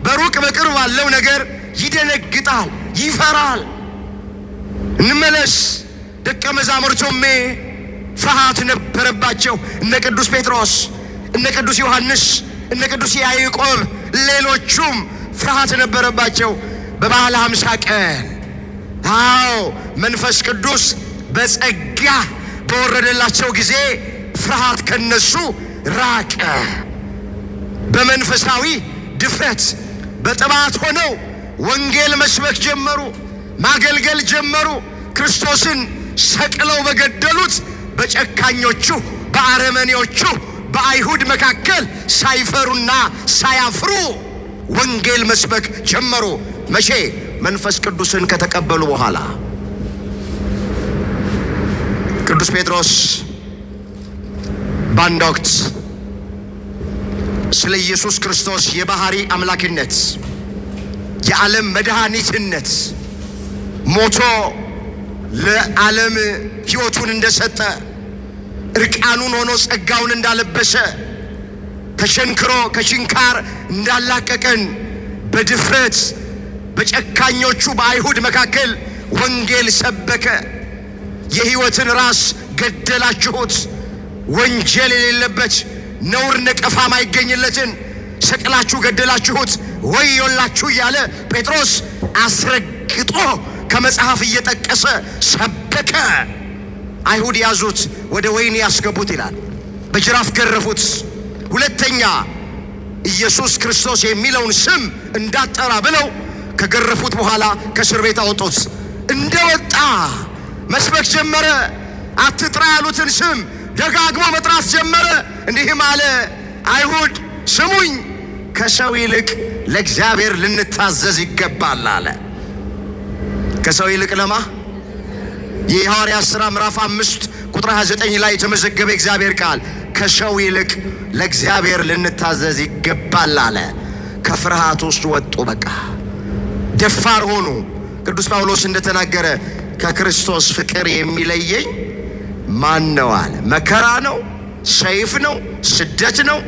በሩቅ በቅርብ ባለው ነገር ይደነግጣል፣ ይፈራል። እንመለስ። ደቀ መዛሙርቱም ፍርሃት ነበረባቸው። እነ ቅዱስ ጴጥሮስ፣ እነ ቅዱስ ዮሐንስ፣ እነ ቅዱስ ያዕቆብ ሌሎቹም ፍርሃት ነበረባቸው። በበዓለ ሃምሳ ቀን መንፈስ ቅዱስ በጸጋ በወረደላቸው ጊዜ ፍርሃት ከነሱ ራቀ። በመንፈሳዊ ድፍረት በጥባት ሆነው ወንጌል መስበክ ጀመሩ፣ ማገልገል ጀመሩ። ክርስቶስን ሰቅለው በገደሉት በጨካኞቹ በአረመኔዎቹ በአይሁድ መካከል ሳይፈሩና ሳያፍሩ ወንጌል መስበክ ጀመሩ። መቼ? መንፈስ ቅዱስን ከተቀበሉ በኋላ። ቅዱስ ጴጥሮስ በአንድ ወቅት ስለ ኢየሱስ ክርስቶስ የባህሪ አምላክነት፣ የዓለም መድኃኒትነት፣ ሞቶ ለዓለም ሕይወቱን እንደሰጠ፣ እርቃኑን ሆኖ ጸጋውን እንዳለበሰ፣ ተሸንክሮ ከችንካር እንዳላቀቀን በድፍረት በጨካኞቹ በአይሁድ መካከል ወንጌል ሰበከ። የሕይወትን ራስ ገደላችሁት፣ ወንጀል የሌለበት ነውር ነቀፋ ማይገኝለትን ሰቅላችሁ ገደላችሁት ወዮላችሁ እያለ ጴጥሮስ አስረግጦ ከመጽሐፍ እየጠቀሰ ሰበከ። አይሁድ ያዙት፣ ወደ ወህኒ ያስገቡት ይላል። በጅራፍ ገረፉት። ሁለተኛ ኢየሱስ ክርስቶስ የሚለውን ስም እንዳጠራ ብለው ከገረፉት በኋላ ከእስር ቤት አወጡት። እንደወጣ መስበክ ጀመረ። አትጥራ ያሉትን ስም ደጋግሞ መጥራት ጀመረ። እንዲህም አለ፣ አይሁድ ስሙኝ፣ ከሰው ይልቅ ለእግዚአብሔር ልንታዘዝ ይገባል አለ። ከሰው ይልቅ ለማ? የሐዋርያት ሥራ ምዕራፍ 5 ቁጥር 29 ላይ የተመዘገበ እግዚአብሔር ቃል ከሰው ይልቅ ለእግዚአብሔር ልንታዘዝ ይገባል አለ። ከፍርሃት ውስጥ ወጡ። በቃ ደፋር ሆኑ። ቅዱስ ጳውሎስ እንደተናገረ ከክርስቶስ ፍቅር የሚለየኝ ማን ነው አለ። መከራ ነው፣ ሰይፍ ነው፣ ስደት ነው፣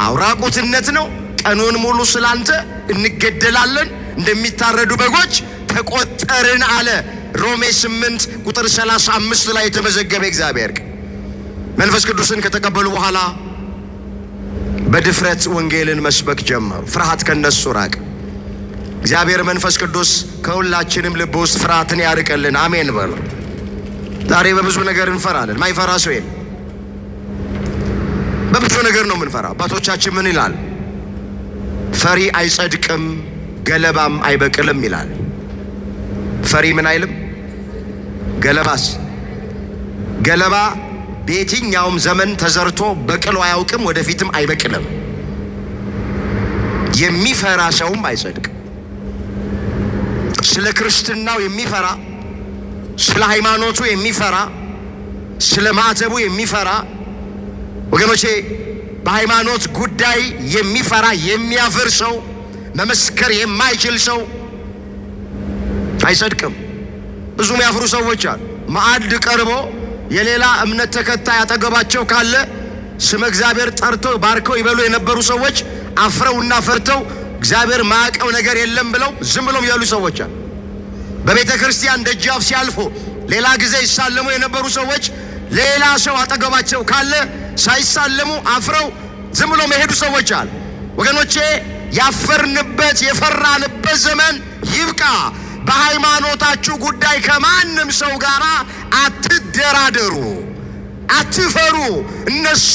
አውራቁትነት ነው። ቀኑን ሙሉ ስላንተ እንገደላለን፣ እንደሚታረዱ በጎች ተቆጠርን አለ። ሮሜ 8 ቁጥር 35 ላይ የተመዘገበ እግዚአብሔር መንፈስ ቅዱስን ከተቀበሉ በኋላ በድፍረት ወንጌልን መስበክ ጀመሩ። ፍርሃት ከነሱ ራቅ። እግዚአብሔር መንፈስ ቅዱስ ከሁላችንም ልብ ውስጥ ፍርሃትን ያርቅልን። አሜን በሉ። ዛሬ በብዙ ነገር እንፈራለን። ማይፈራ ሰው የለም። በብዙ ነገር ነው የምንፈራ። አባቶቻችን ምን ይላል? ፈሪ አይጸድቅም ገለባም አይበቅልም ይላል። ፈሪ ምን አይልም? ገለባስ? ገለባ በየትኛውም ዘመን ተዘርቶ በቅሎ አያውቅም፣ ወደፊትም አይበቅልም። የሚፈራ ሰውም አይጸድቅም። ስለ ክርስትናው የሚፈራ፣ ስለ ሃይማኖቱ የሚፈራ፣ ስለ ማዕተቡ የሚፈራ ወገኖቼ፣ በሃይማኖት ጉዳይ የሚፈራ የሚያፍር ሰው፣ መመስከር የማይችል ሰው አይጸድቅም። ብዙ የሚያፍሩ ሰዎች አሉ። ማዕድ ቀርቦ የሌላ እምነት ተከታይ አጠገባቸው ካለ ስመ እግዚአብሔር ጠርተው ባርከው ይበሉ የነበሩ ሰዎች አፍረውና ፈርተው እግዚአብሔር ማያውቀው ነገር የለም ብለው ዝም ብሎም ያሉ ሰዎች አሉ። በቤተ ክርስቲያን ደጃፍ ሲያልፉ ሌላ ጊዜ ይሳለሙ የነበሩ ሰዎች ሌላ ሰው አጠገባቸው ካለ ሳይሳለሙ አፍረው ዝም ብሎ መሄዱ ሰዎች አሉ። ወገኖቼ፣ ያፈርንበት የፈራንበት ዘመን ይብቃ። በሃይማኖታችሁ ጉዳይ ከማንም ሰው ጋር አትደራደሩ፣ አትፈሩ። እነሱ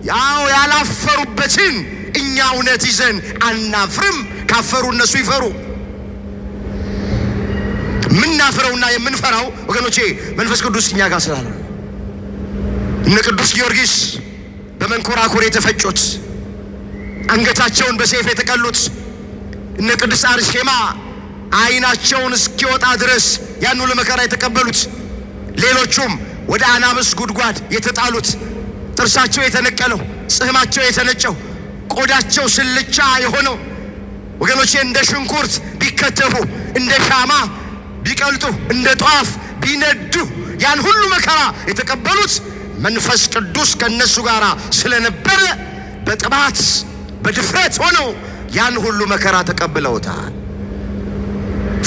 ያው ያላፈሩበትን እኛ እውነት ይዘን አናፍርም። ካፈሩ እነሱ ይፈሩ። ምናፍረውና የምንፈራው ወገኖቼ መንፈስ ቅዱስ እኛ ጋር ስላለ። እነ ቅዱስ ጊዮርጊስ በመንኮራኩር የተፈጩት፣ አንገታቸውን በሰይፍ የተቀሉት፣ እነ ቅድስት አርሴማ አይናቸውን እስኪወጣ ድረስ ያን ሁሉ መከራ የተቀበሉት፣ ሌሎቹም ወደ አናብስት ጉድጓድ የተጣሉት፣ ጥርሳቸው የተነቀለው፣ ጽሕማቸው የተነጨው፣ ቆዳቸው ስልቻ የሆነው ወገኖቼ እንደ ሽንኩርት ቢከተፉ፣ እንደ ሻማ ቢቀልጡ፣ እንደ ጧፍ ቢነዱ ያን ሁሉ መከራ የተቀበሉት መንፈስ ቅዱስ ከነሱ ጋር ስለነበረ በጥባት በድፍረት ሆነው ያን ሁሉ መከራ ተቀብለውታል።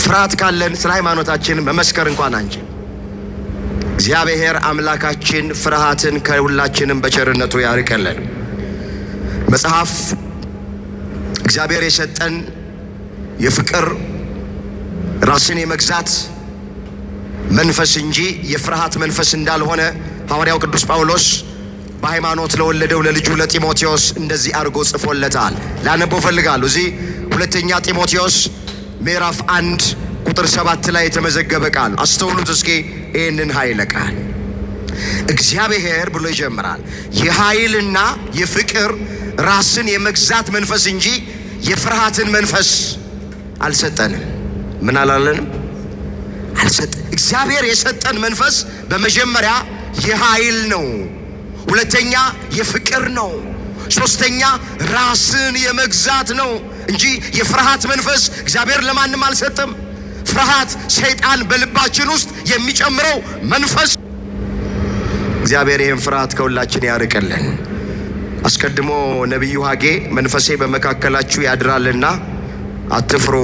ፍርሃት ካለን ስለ ሃይማኖታችን መመስከር እንኳን አንችል። እግዚአብሔር አምላካችን ፍርሃትን ከሁላችንም በቸርነቱ ያርቀልን። መጽሐፍ እግዚአብሔር የሰጠን የፍቅር ራስን የመግዛት መንፈስ እንጂ የፍርሃት መንፈስ እንዳልሆነ ሐዋርያው ቅዱስ ጳውሎስ በሃይማኖት ለወለደው ለልጁ ለጢሞቴዎስ እንደዚህ አድርጎ ጽፎለታል። ላነበው ፈልጋለሁ። እዚህ ሁለተኛ ጢሞቴዎስ ምዕራፍ 1 ቁጥር 7 ላይ የተመዘገበ ቃል አስተውሉት እስኪ። ይህንን ኃይለ ቃል እግዚአብሔር ብሎ ይጀምራል። የኃይልና የፍቅር ራስን የመግዛት መንፈስ እንጂ የፍርሃትን መንፈስ አልሰጠንም። ምን አላለንም? አልሰጠን። እግዚአብሔር የሰጠን መንፈስ በመጀመሪያ የኃይል ነው፣ ሁለተኛ የፍቅር ነው፣ ሶስተኛ ራስን የመግዛት ነው እንጂ የፍርሃት መንፈስ እግዚአብሔር ለማንም አልሰጠም። ፍርሃት ሰይጣን በልባችን ውስጥ የሚጨምረው መንፈስ። እግዚአብሔር ይህን ፍርሃት ከሁላችን ያርቅልን። አስቀድሞ ነቢዩ ሐጌ መንፈሴ በመካከላችሁ ያድራልና አትፍሩ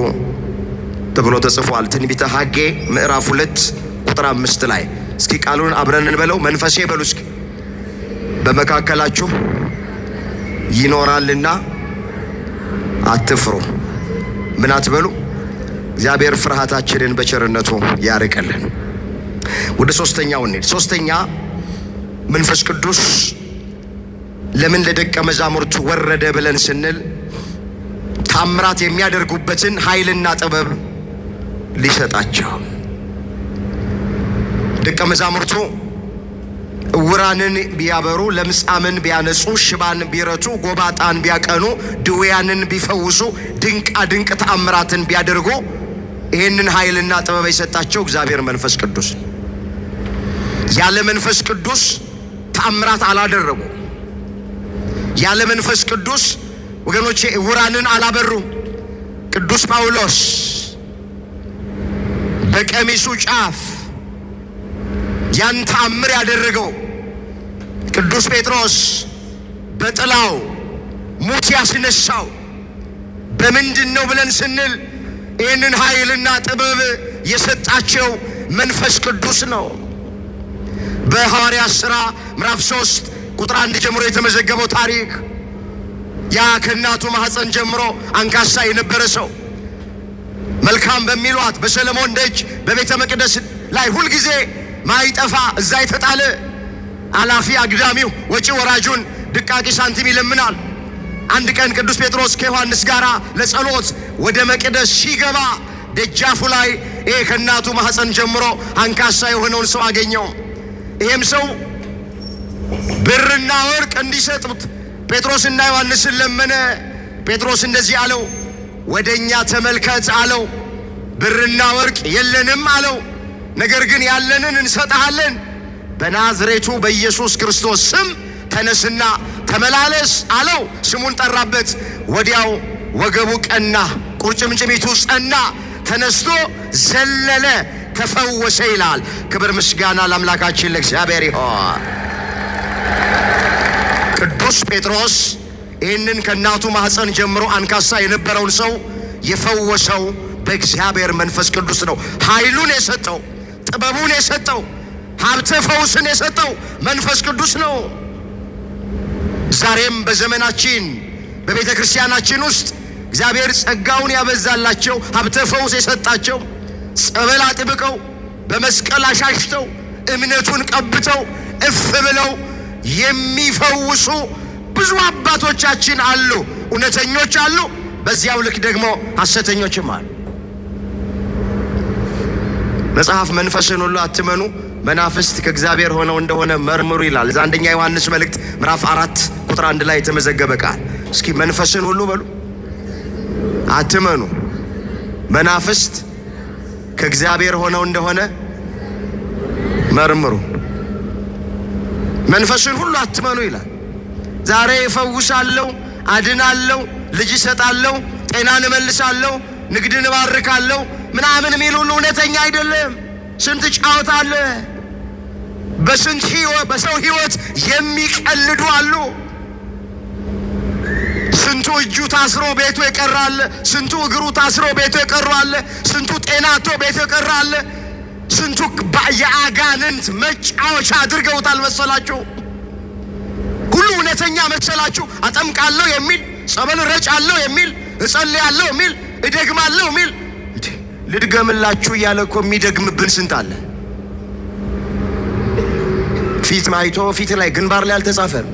ተብሎ ተጽፏል። ትንቢተ ሐጌ ምዕራፍ 2 ቁጥር 5 ላይ እስኪ ቃሉን አብረን እንበለው። መንፈሴ በሉ እስኪ በመካከላችሁ ይኖራልና አትፍሩ። ምን አትበሉ። እግዚአብሔር ፍርሃታችንን በቸርነቱ ያርቅልን። ወደ ሶስተኛው እንሂድ። ሶስተኛ መንፈስ ቅዱስ ለምን ለደቀ መዛሙርቱ ወረደ ብለን ስንል ታምራት የሚያደርጉበትን ኃይልና ጥበብ ሊሰጣቸው። ደቀ መዛሙርቱ ዕውራንን ቢያበሩ፣ ለምጻምን ቢያነጹ፣ ሽባን ቢረቱ፣ ጎባጣን ቢያቀኑ፣ ድውያንን ቢፈውሱ፣ ድንቃ ድንቅ ተአምራትን ቢያደርጉ ይህንን ኃይልና ጥበብ የሰጣቸው እግዚአብሔር መንፈስ ቅዱስ። ያለ መንፈስ ቅዱስ ተአምራት አላደረጉ። ያለ መንፈስ ቅዱስ ወገኖቼ ዕውራንን አላበሩ። ቅዱስ ጳውሎስ በቀሚሱ ጫፍ ያን ተአምር ያደረገው፣ ቅዱስ ጴጥሮስ በጥላው ሙት ያስነሳው በምንድን ነው ብለን ስንል ይህንን ኃይልና ጥበብ የሰጣቸው መንፈስ ቅዱስ ነው። በሐዋርያት ሥራ ምዕራፍ 3 ቁጥር 1 ጀምሮ የተመዘገበው ታሪክ ያ ከእናቱ ማኅፀን ጀምሮ አንካሳ የነበረ ሰው መልካም በሚሏት በሰለሞን ደጅ በቤተ መቅደስ ላይ ሁልጊዜ ማይጠፋ እዛ የተጣለ አላፊ አግዳሚው ወጪ ወራጁን ድቃቂ ሳንቲም ይለምናል። አንድ ቀን ቅዱስ ጴጥሮስ ከዮሐንስ ጋር ለጸሎት ወደ መቅደስ ሲገባ ደጃፉ ላይ ይሄ ከእናቱ ማኅፀን ጀምሮ አንካሳ የሆነውን ሰው አገኘው። ይሄም ሰው ብርና ወርቅ እንዲሰጡት ጴጥሮስና ዮሐንስን ለመነ። ጴጥሮስ እንደዚህ አለው፣ ወደኛ ተመልከት አለው። ብርና ወርቅ የለንም አለው፣ ነገር ግን ያለንን እንሰጥሃለን። በናዝሬቱ በኢየሱስ ክርስቶስ ስም ተነስና ተመላለስ አለው። ስሙን ጠራበት። ወዲያው ወገቡ ቀና፣ ቁርጭምጭሚቱ ጸና፣ ተነስቶ ዘለለ፣ ተፈወሰ ይላል። ክብር ምስጋና ለአምላካችን ለእግዚአብሔር ይሁን። ቅዱስ ጴጥሮስ ይህንን ከእናቱ ማኅፀን ጀምሮ አንካሳ የነበረውን ሰው የፈወሰው በእግዚአብሔር መንፈስ ቅዱስ ነው። ኃይሉን የሰጠው፣ ጥበቡን የሰጠው፣ ሀብተ ፈውስን የሰጠው መንፈስ ቅዱስ ነው። ዛሬም በዘመናችን በቤተ ክርስቲያናችን ውስጥ እግዚአብሔር ጸጋውን ያበዛላቸው፣ ሀብተ ፈውስ የሰጣቸው፣ ጸበል አጥብቀው በመስቀል አሻሽተው እምነቱን ቀብተው እፍ ብለው የሚፈውሱ ብዙ አባቶቻችን አሉ። እውነተኞች አሉ፣ በዚያው ልክ ደግሞ ሐሰተኞችም አሉ። መጽሐፍ መንፈስን ሁሉ አትመኑ፣ መናፍስት ከእግዚአብሔር ሆነው እንደሆነ መርምሩ ይላል። እዛ አንደኛ ዮሐንስ መልእክት ምዕራፍ 4 ቁጥር 1 ላይ የተመዘገበ ቃል። እስኪ መንፈስን ሁሉ በሉ አትመኑ፣ መናፍስት ከእግዚአብሔር ሆነው እንደሆነ መርምሩ። መንፈስን ሁሉ አትመኑ ይላል። ዛሬ እፈውሳለሁ፣ አድናለሁ፣ ልጅ እሰጣለሁ፣ ጤናን እመልሳለሁ፣ ንግድን እባርካለሁ ምናምን የሚል ሁሉ እውነተኛ አይደለም። ስንት ጫወታ አለ። በሰው ሕይወት የሚቀልዱ አሉ። ስንቱ እጁ ታስሮ ቤቱ የቀራለ፣ ስንቱ እግሩ ታስሮ ቤቱ የቀራለ፣ ስንቱ ጤናቶ ቤቱ የቀራለ፣ ስንቱ የአጋንንት መጫወቻ አድርገውታል መሰላችሁ። ሁሉ እውነተኛ መሰላችሁ። አጠምቃለሁ የሚል፣ ጸበል ረጫለሁ የሚል፣ እጸልያለሁ የሚል፣ እደግማለሁ የሚል፣ ልድገምላችሁ እያለ እኮ የሚደግምብን ስንት አለ። ፊት ማይቶ ፊት ላይ ግንባር ላይ አልተጻፈም።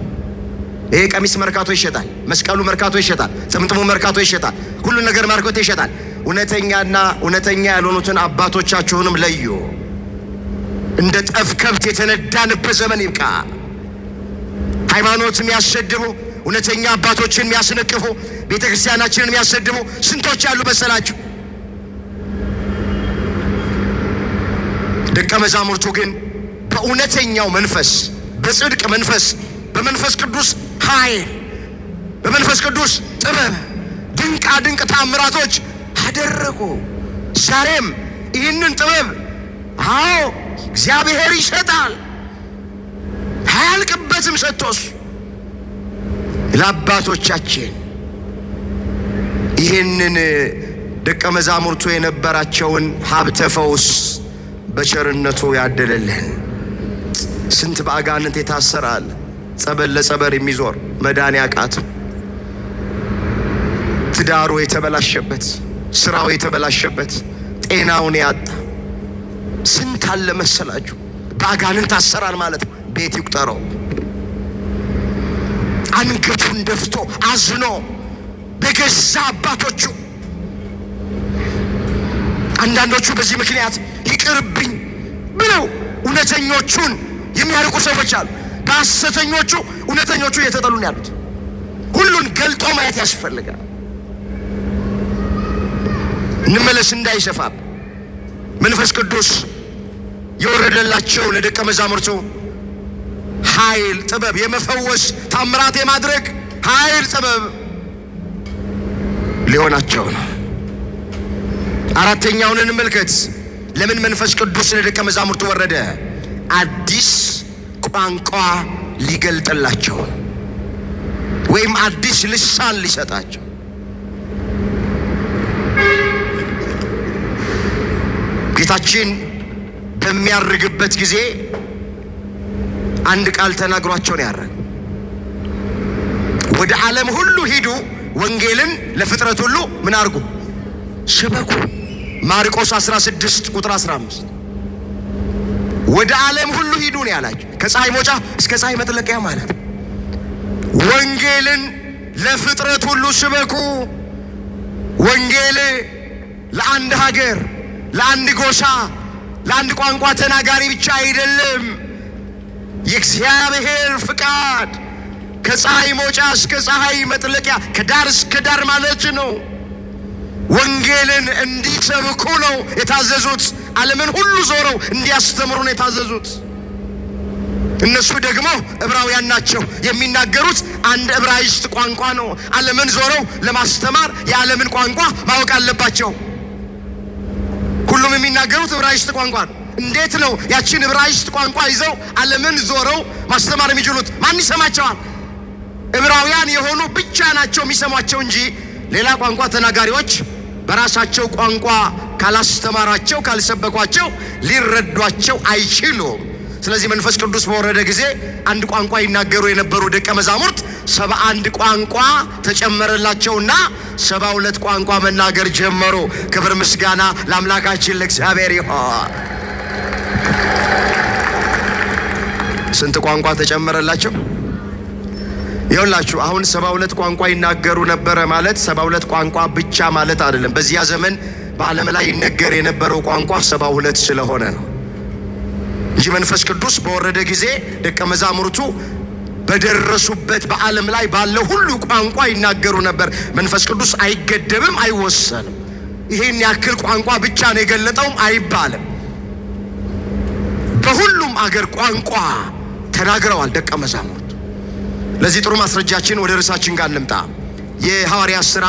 ይሄ ቀሚስ መርካቶ ይሸጣል፣ መስቀሉ መርካቶ ይሸጣል፣ ጥምጥሙ መርካቶ ይሸጣል፣ ሁሉ ነገር መርካቶ ይሸጣል። እውነተኛና እውነተኛ ያልሆኑትን አባቶቻችሁንም ለዩ። እንደ ጠፍ ከብት የተነዳንበት ዘመን ይብቃ። ሃይማኖት የሚያሰድቡ፣ እውነተኛ አባቶችን የሚያስነቅፉ፣ ቤተ ክርስቲያናችንን የሚያሰድቡ ስንቶች ያሉ መሰላችሁ? ደቀ መዛሙርቱ ግን በእውነተኛው መንፈስ፣ በጽድቅ መንፈስ፣ በመንፈስ ቅዱስ ኃይል፣ በመንፈስ ቅዱስ ጥበብ ድንቃ ድንቅ ታምራቶች አደረጉ። ዛሬም ይህንን ጥበብ እግዚአብሔር ይሰጣል፣ አያልቅበትም። ሰጥቶስ ለአባቶቻችን ይህንን ደቀ መዛሙርቱ የነበራቸውን ሀብተ ፈውስ በቸርነቱ ያደለልን። ስንት በአጋንንት የታሰራል፣ ጸበል ለጸበር የሚዞር መዳን ያቃተው፣ ትዳሩ የተበላሸበት፣ ስራው የተበላሸበት ጤናውን ያጣ ስንት አለ መሰላችሁ። በአጋንንት አሰራር ማለት ነው። ቤት ይቁጠረው አንገቱን ደፍቶ አዝኖ በገዛ አባቶቹ። አንዳንዶቹ በዚህ ምክንያት ይቅርብኝ ብለው እውነተኞቹን የሚያርቁ ሰዎች አሉ። በሐሰተኞቹ እውነተኞቹ እየተጠሉ ነው ያሉት። ሁሉን ገልጦ ማየት ያስፈልጋል። እንመለስ እንዳይሰፋብ መንፈስ ቅዱስ የወረደላቸው ለደቀ መዛሙርቱ ኃይል፣ ጥበብ፣ የመፈወስ ታምራት የማድረግ ኃይል፣ ጥበብ ሊሆናቸው ነው። አራተኛውን እንመልከት። ለምን መንፈስ ቅዱስ ለደቀ መዛሙርቱ ወረደ? አዲስ ቋንቋ ሊገልጥላቸው ወይም አዲስ ልሳን ሊሰጣቸው። ጌታችን በሚያርግበት ጊዜ አንድ ቃል ተናግሯቸው ነው ያረገ። ወደ ዓለም ሁሉ ሂዱ፣ ወንጌልን ለፍጥረት ሁሉ ምን አርጉ? ስበኩ። ማርቆስ 16 ቁጥር 15 ወደ ዓለም ሁሉ ሂዱ ነው ያላቸው። ከፀሐይ መውጫ እስከ ፀሐይ መጥለቂያ ማለት ወንጌልን ለፍጥረት ሁሉ ስበኩ። ወንጌል ለአንድ ሀገር፣ ለአንድ ጎሳ፣ ለአንድ ቋንቋ ተናጋሪ ብቻ አይደለም። የእግዚአብሔር ፍቃድ ከፀሐይ መውጫ እስከ ፀሐይ መጥለቂያ ከዳር እስከ ዳር ማለት ነው። ወንጌልን እንዲሰብኩ ነው የታዘዙት። ዓለምን ሁሉ ዞረው እንዲያስተምሩ ነው የታዘዙት። እነሱ ደግሞ ዕብራውያን ናቸው። የሚናገሩት አንድ ዕብራይስጥ ቋንቋ ነው። ዓለምን ዞረው ለማስተማር የዓለምን ቋንቋ ማወቅ አለባቸው። ሁሉም የሚናገሩት ዕብራይስጥ ቋንቋ ነው። እንዴት ነው ያችን ዕብራይስጥ ቋንቋ ይዘው ዓለምን ዞረው ማስተማር የሚችሉት? ማን ይሰማቸዋል? ዕብራውያን የሆኑ ብቻ ናቸው የሚሰሟቸው እንጂ ሌላ ቋንቋ ተናጋሪዎች በራሳቸው ቋንቋ ካላስተማራቸው፣ ካልሰበኳቸው ሊረዷቸው አይችሉም። ስለዚህ መንፈስ ቅዱስ በወረደ ጊዜ አንድ ቋንቋ ይናገሩ የነበሩ ደቀ መዛሙርት 71 ቋንቋ ተጨመረላቸውና 72 ቋንቋ መናገር ጀመሩ። ክብር ምስጋና ለአምላካችን ለእግዚአብሔር ይሁን። ስንት ቋንቋ ተጨመረላቸው? ይኸውላችሁ አሁን 72 ቋንቋ ይናገሩ ነበረ ማለት 72 ቋንቋ ብቻ ማለት አይደለም። በዚያ ዘመን በዓለም ላይ ይነገር የነበረው ቋንቋ 72 ስለሆነ ነው እንጂ መንፈስ ቅዱስ በወረደ ጊዜ ደቀ መዛሙርቱ በደረሱበት በዓለም ላይ ባለው ሁሉ ቋንቋ ይናገሩ ነበር። መንፈስ ቅዱስ አይገደብም፣ አይወሰንም። ይህን ያክል ቋንቋ ብቻ ነው የገለጠውም አይባልም። በሁሉም አገር ቋንቋ ተናግረዋል ደቀ መዛሙርቱ። ለዚህ ጥሩ ማስረጃችን ወደ ርዕሳችን ጋር እንምጣ። የሐዋርያት ሥራ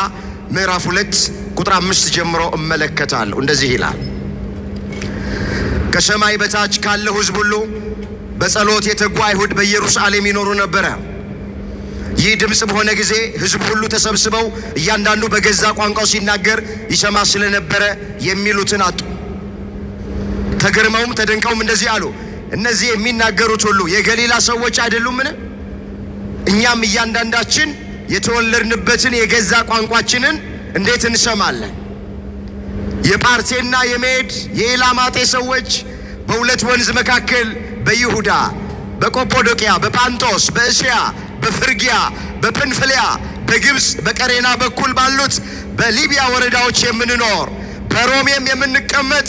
ምዕራፍ 2 ቁጥር 5 ጀምሮ እመለከታለሁ። እንደዚህ ይላል፣ ከሰማይ በታች ካለው ሕዝብ ሁሉ በጸሎት የተጉ አይሁድ በኢየሩሳሌም ይኖሩ ነበረ። ይህ ድምፅ በሆነ ጊዜ ሕዝብ ሁሉ ተሰብስበው እያንዳንዱ በገዛ ቋንቋው ሲናገር ይሰማ ስለነበረ የሚሉትን አጡ። ተገርመውም ተደንቀውም እንደዚህ አሉ፣ እነዚህ የሚናገሩት ሁሉ የገሊላ ሰዎች አይደሉምን? እኛም እያንዳንዳችን የተወለድንበትን የገዛ ቋንቋችንን እንዴት እንሰማለን? የጳርቴና የሜድ የኤላማጤ ሰዎች በሁለት ወንዝ መካከል በይሁዳ፣ በቆጶዶቅያ፣ በጳንጦስ፣ በእስያ፣ በፍርጊያ፣ በጵንፍልያ፣ በግብፅ፣ በቀሬና በኩል ባሉት በሊቢያ ወረዳዎች የምንኖር በሮሜም የምንቀመጥ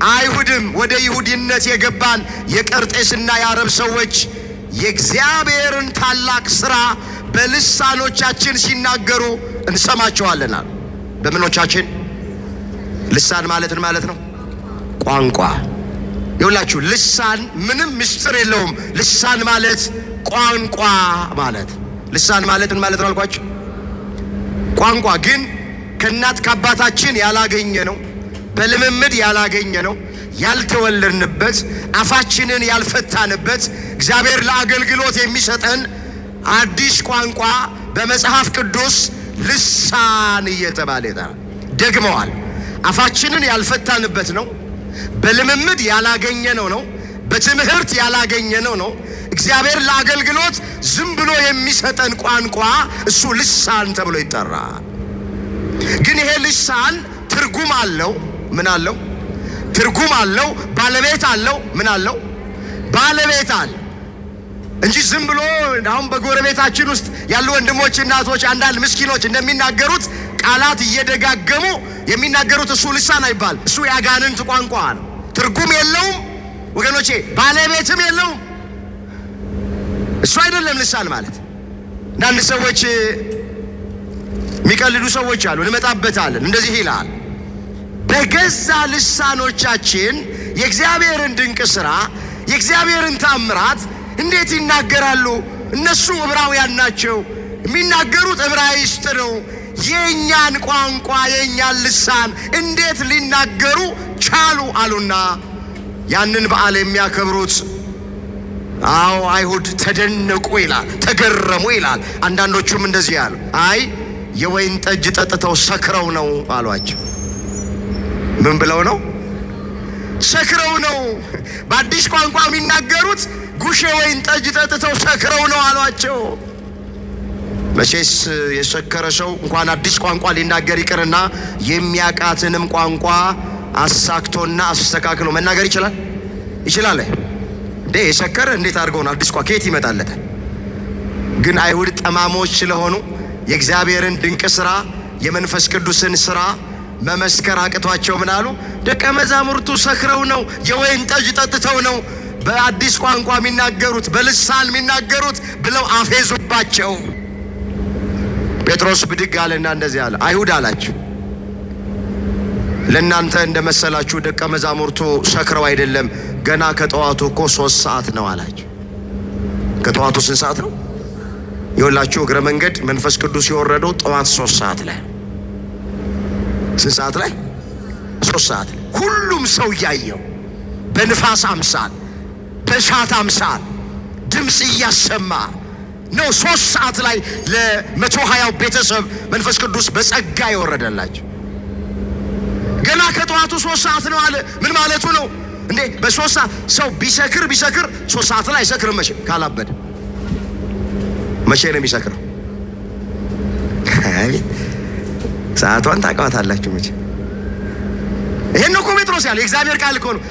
አይሁድም ወደ ይሁዲነት የገባን የቀርጤስና የአረብ ሰዎች የእግዚአብሔርን ታላቅ ሥራ በልሳኖቻችን ሲናገሩ እንሰማቸዋለናል። በምኖቻችን? ልሳን ማለትን ማለት ነው ቋንቋ። ይኸውላችሁ ልሳን ምንም ምስጢር የለውም። ልሳን ማለት ቋንቋ ማለት። ልሳን ማለትን ማለት ነው አልኳችሁ። ቋንቋ ግን ከእናት ከአባታችን ያላገኘ ነው፣ በልምምድ ያላገኘ ነው፣ ያልተወለድንበት፣ አፋችንን ያልፈታንበት፣ እግዚአብሔር ለአገልግሎት የሚሰጠን አዲስ ቋንቋ በመጽሐፍ ቅዱስ ልሳን እየተባለ ደግመዋል። አፋችንን ያልፈታንበት ነው፣ በልምምድ ያላገኘነው ነው፣ በትምህርት ያላገኘነው ነው። እግዚአብሔር ለአገልግሎት ዝም ብሎ የሚሰጠን ቋንቋ እሱ ልሳን ተብሎ ይጠራል። ግን ይሄ ልሳን ትርጉም አለው። ምን አለው? ትርጉም አለው። ባለቤት አለው። ምን አለው? ባለቤት አለ እንጂ ዝም ብሎ አሁን በጎረቤታችን ውስጥ ያሉ ወንድሞች እናቶች፣ አንዳንድ ምስኪኖች እንደሚናገሩት ቃላት እየደጋገሙ የሚናገሩት እሱ ልሳን አይባል። እሱ ያጋንንት ቋንቋ ነው። ትርጉም የለውም ወገኖቼ፣ ባለቤትም የለውም። እሱ አይደለም ልሳን ማለት። አንዳንድ ሰዎች የሚቀልዱ ሰዎች አሉ፣ እንመጣበታለን። እንደዚህ ይላል፣ በገዛ ልሳኖቻችን የእግዚአብሔርን ድንቅ ሥራ የእግዚአብሔርን ታምራት እንዴት ይናገራሉ? እነሱ ዕብራውያን ናቸው፣ የሚናገሩት ዕብራይስጥ ነው። የእኛን ቋንቋ የእኛን ልሳን እንዴት ሊናገሩ ቻሉ አሉና ያንን በዓል የሚያከብሩት አይሁድ ተደነቁ ይላል፣ ተገረሙ ይላል። አንዳንዶቹም እንደዚህ ያሉ፣ አይ የወይን ጠጅ ጠጥተው ሰክረው ነው አሏቸው። ምን ብለው ነው? ሰክረው ነው። በአዲስ ቋንቋ የሚናገሩት ጉሽ የወይን ጠጅ ጠጥተው ሰክረው ነው አሏቸው። መቼስ የሰከረ ሰው እንኳን አዲስ ቋንቋ ሊናገር ይቅርና የሚያቃትንም ቋንቋ አሳክቶና አስተካክሎ መናገር ይችላል ይችላል እንዴ? የሰከረ እንዴት አድርገው ነው አዲስ ቋንቋ ከየት ይመጣለታል? ግን አይሁድ ጠማሞች ስለሆኑ የእግዚአብሔርን ድንቅ ሥራ የመንፈስ ቅዱስን ሥራ መመስከር አቅቷቸው ምን አሉ? ደቀ መዛሙርቱ ሰክረው ነው፣ የወይን ጠጅ ጠጥተው ነው በአዲስ ቋንቋ የሚናገሩት በልሳን የሚናገሩት ብለው አፌዙባቸው። ጴጥሮስ ብድግ አለና እንደዚህ አለ፣ አይሁድ አላቸው፣ ለእናንተ እንደመሰላችሁ ደቀ መዛሙርቱ ሰክረው አይደለም፣ ገና ከጠዋቱ እኮ 3 ሰዓት ነው አላቸው። ከጠዋቱ ስንት ሰዓት ነው? ይኸውላችሁ እግረ መንገድ መንፈስ ቅዱስ የወረደው ጠዋት 3 ሰዓት ላይ። ስንት ሰዓት ላይ? 3 ሰዓት ላይ። ሁሉም ሰው እያየው በንፋስ አምሳል በእሳት አምሳል ድምፅ እያሰማ ነው 3 ሰዓት ላይ ለ120 ቤተሰብ መንፈስ ቅዱስ በጸጋ የወረደላቸው። ገና ከጠዋቱ 3 ሰዓት ነው አለ። ምን ማለቱ ነው እንዴ? በ3 ሰዓት ሰው ቢሰክር 3 ሰዓት ላይ አይሰክርም። መቼ ካላበደ መቼ ነው የሚሰክረው? ሰዓቷን ታውቃታላችሁ መቼ። ይሄን ነው እኮ ጴጥሮስ ያለ የእግዚአብሔር ቃል እኮ ነው።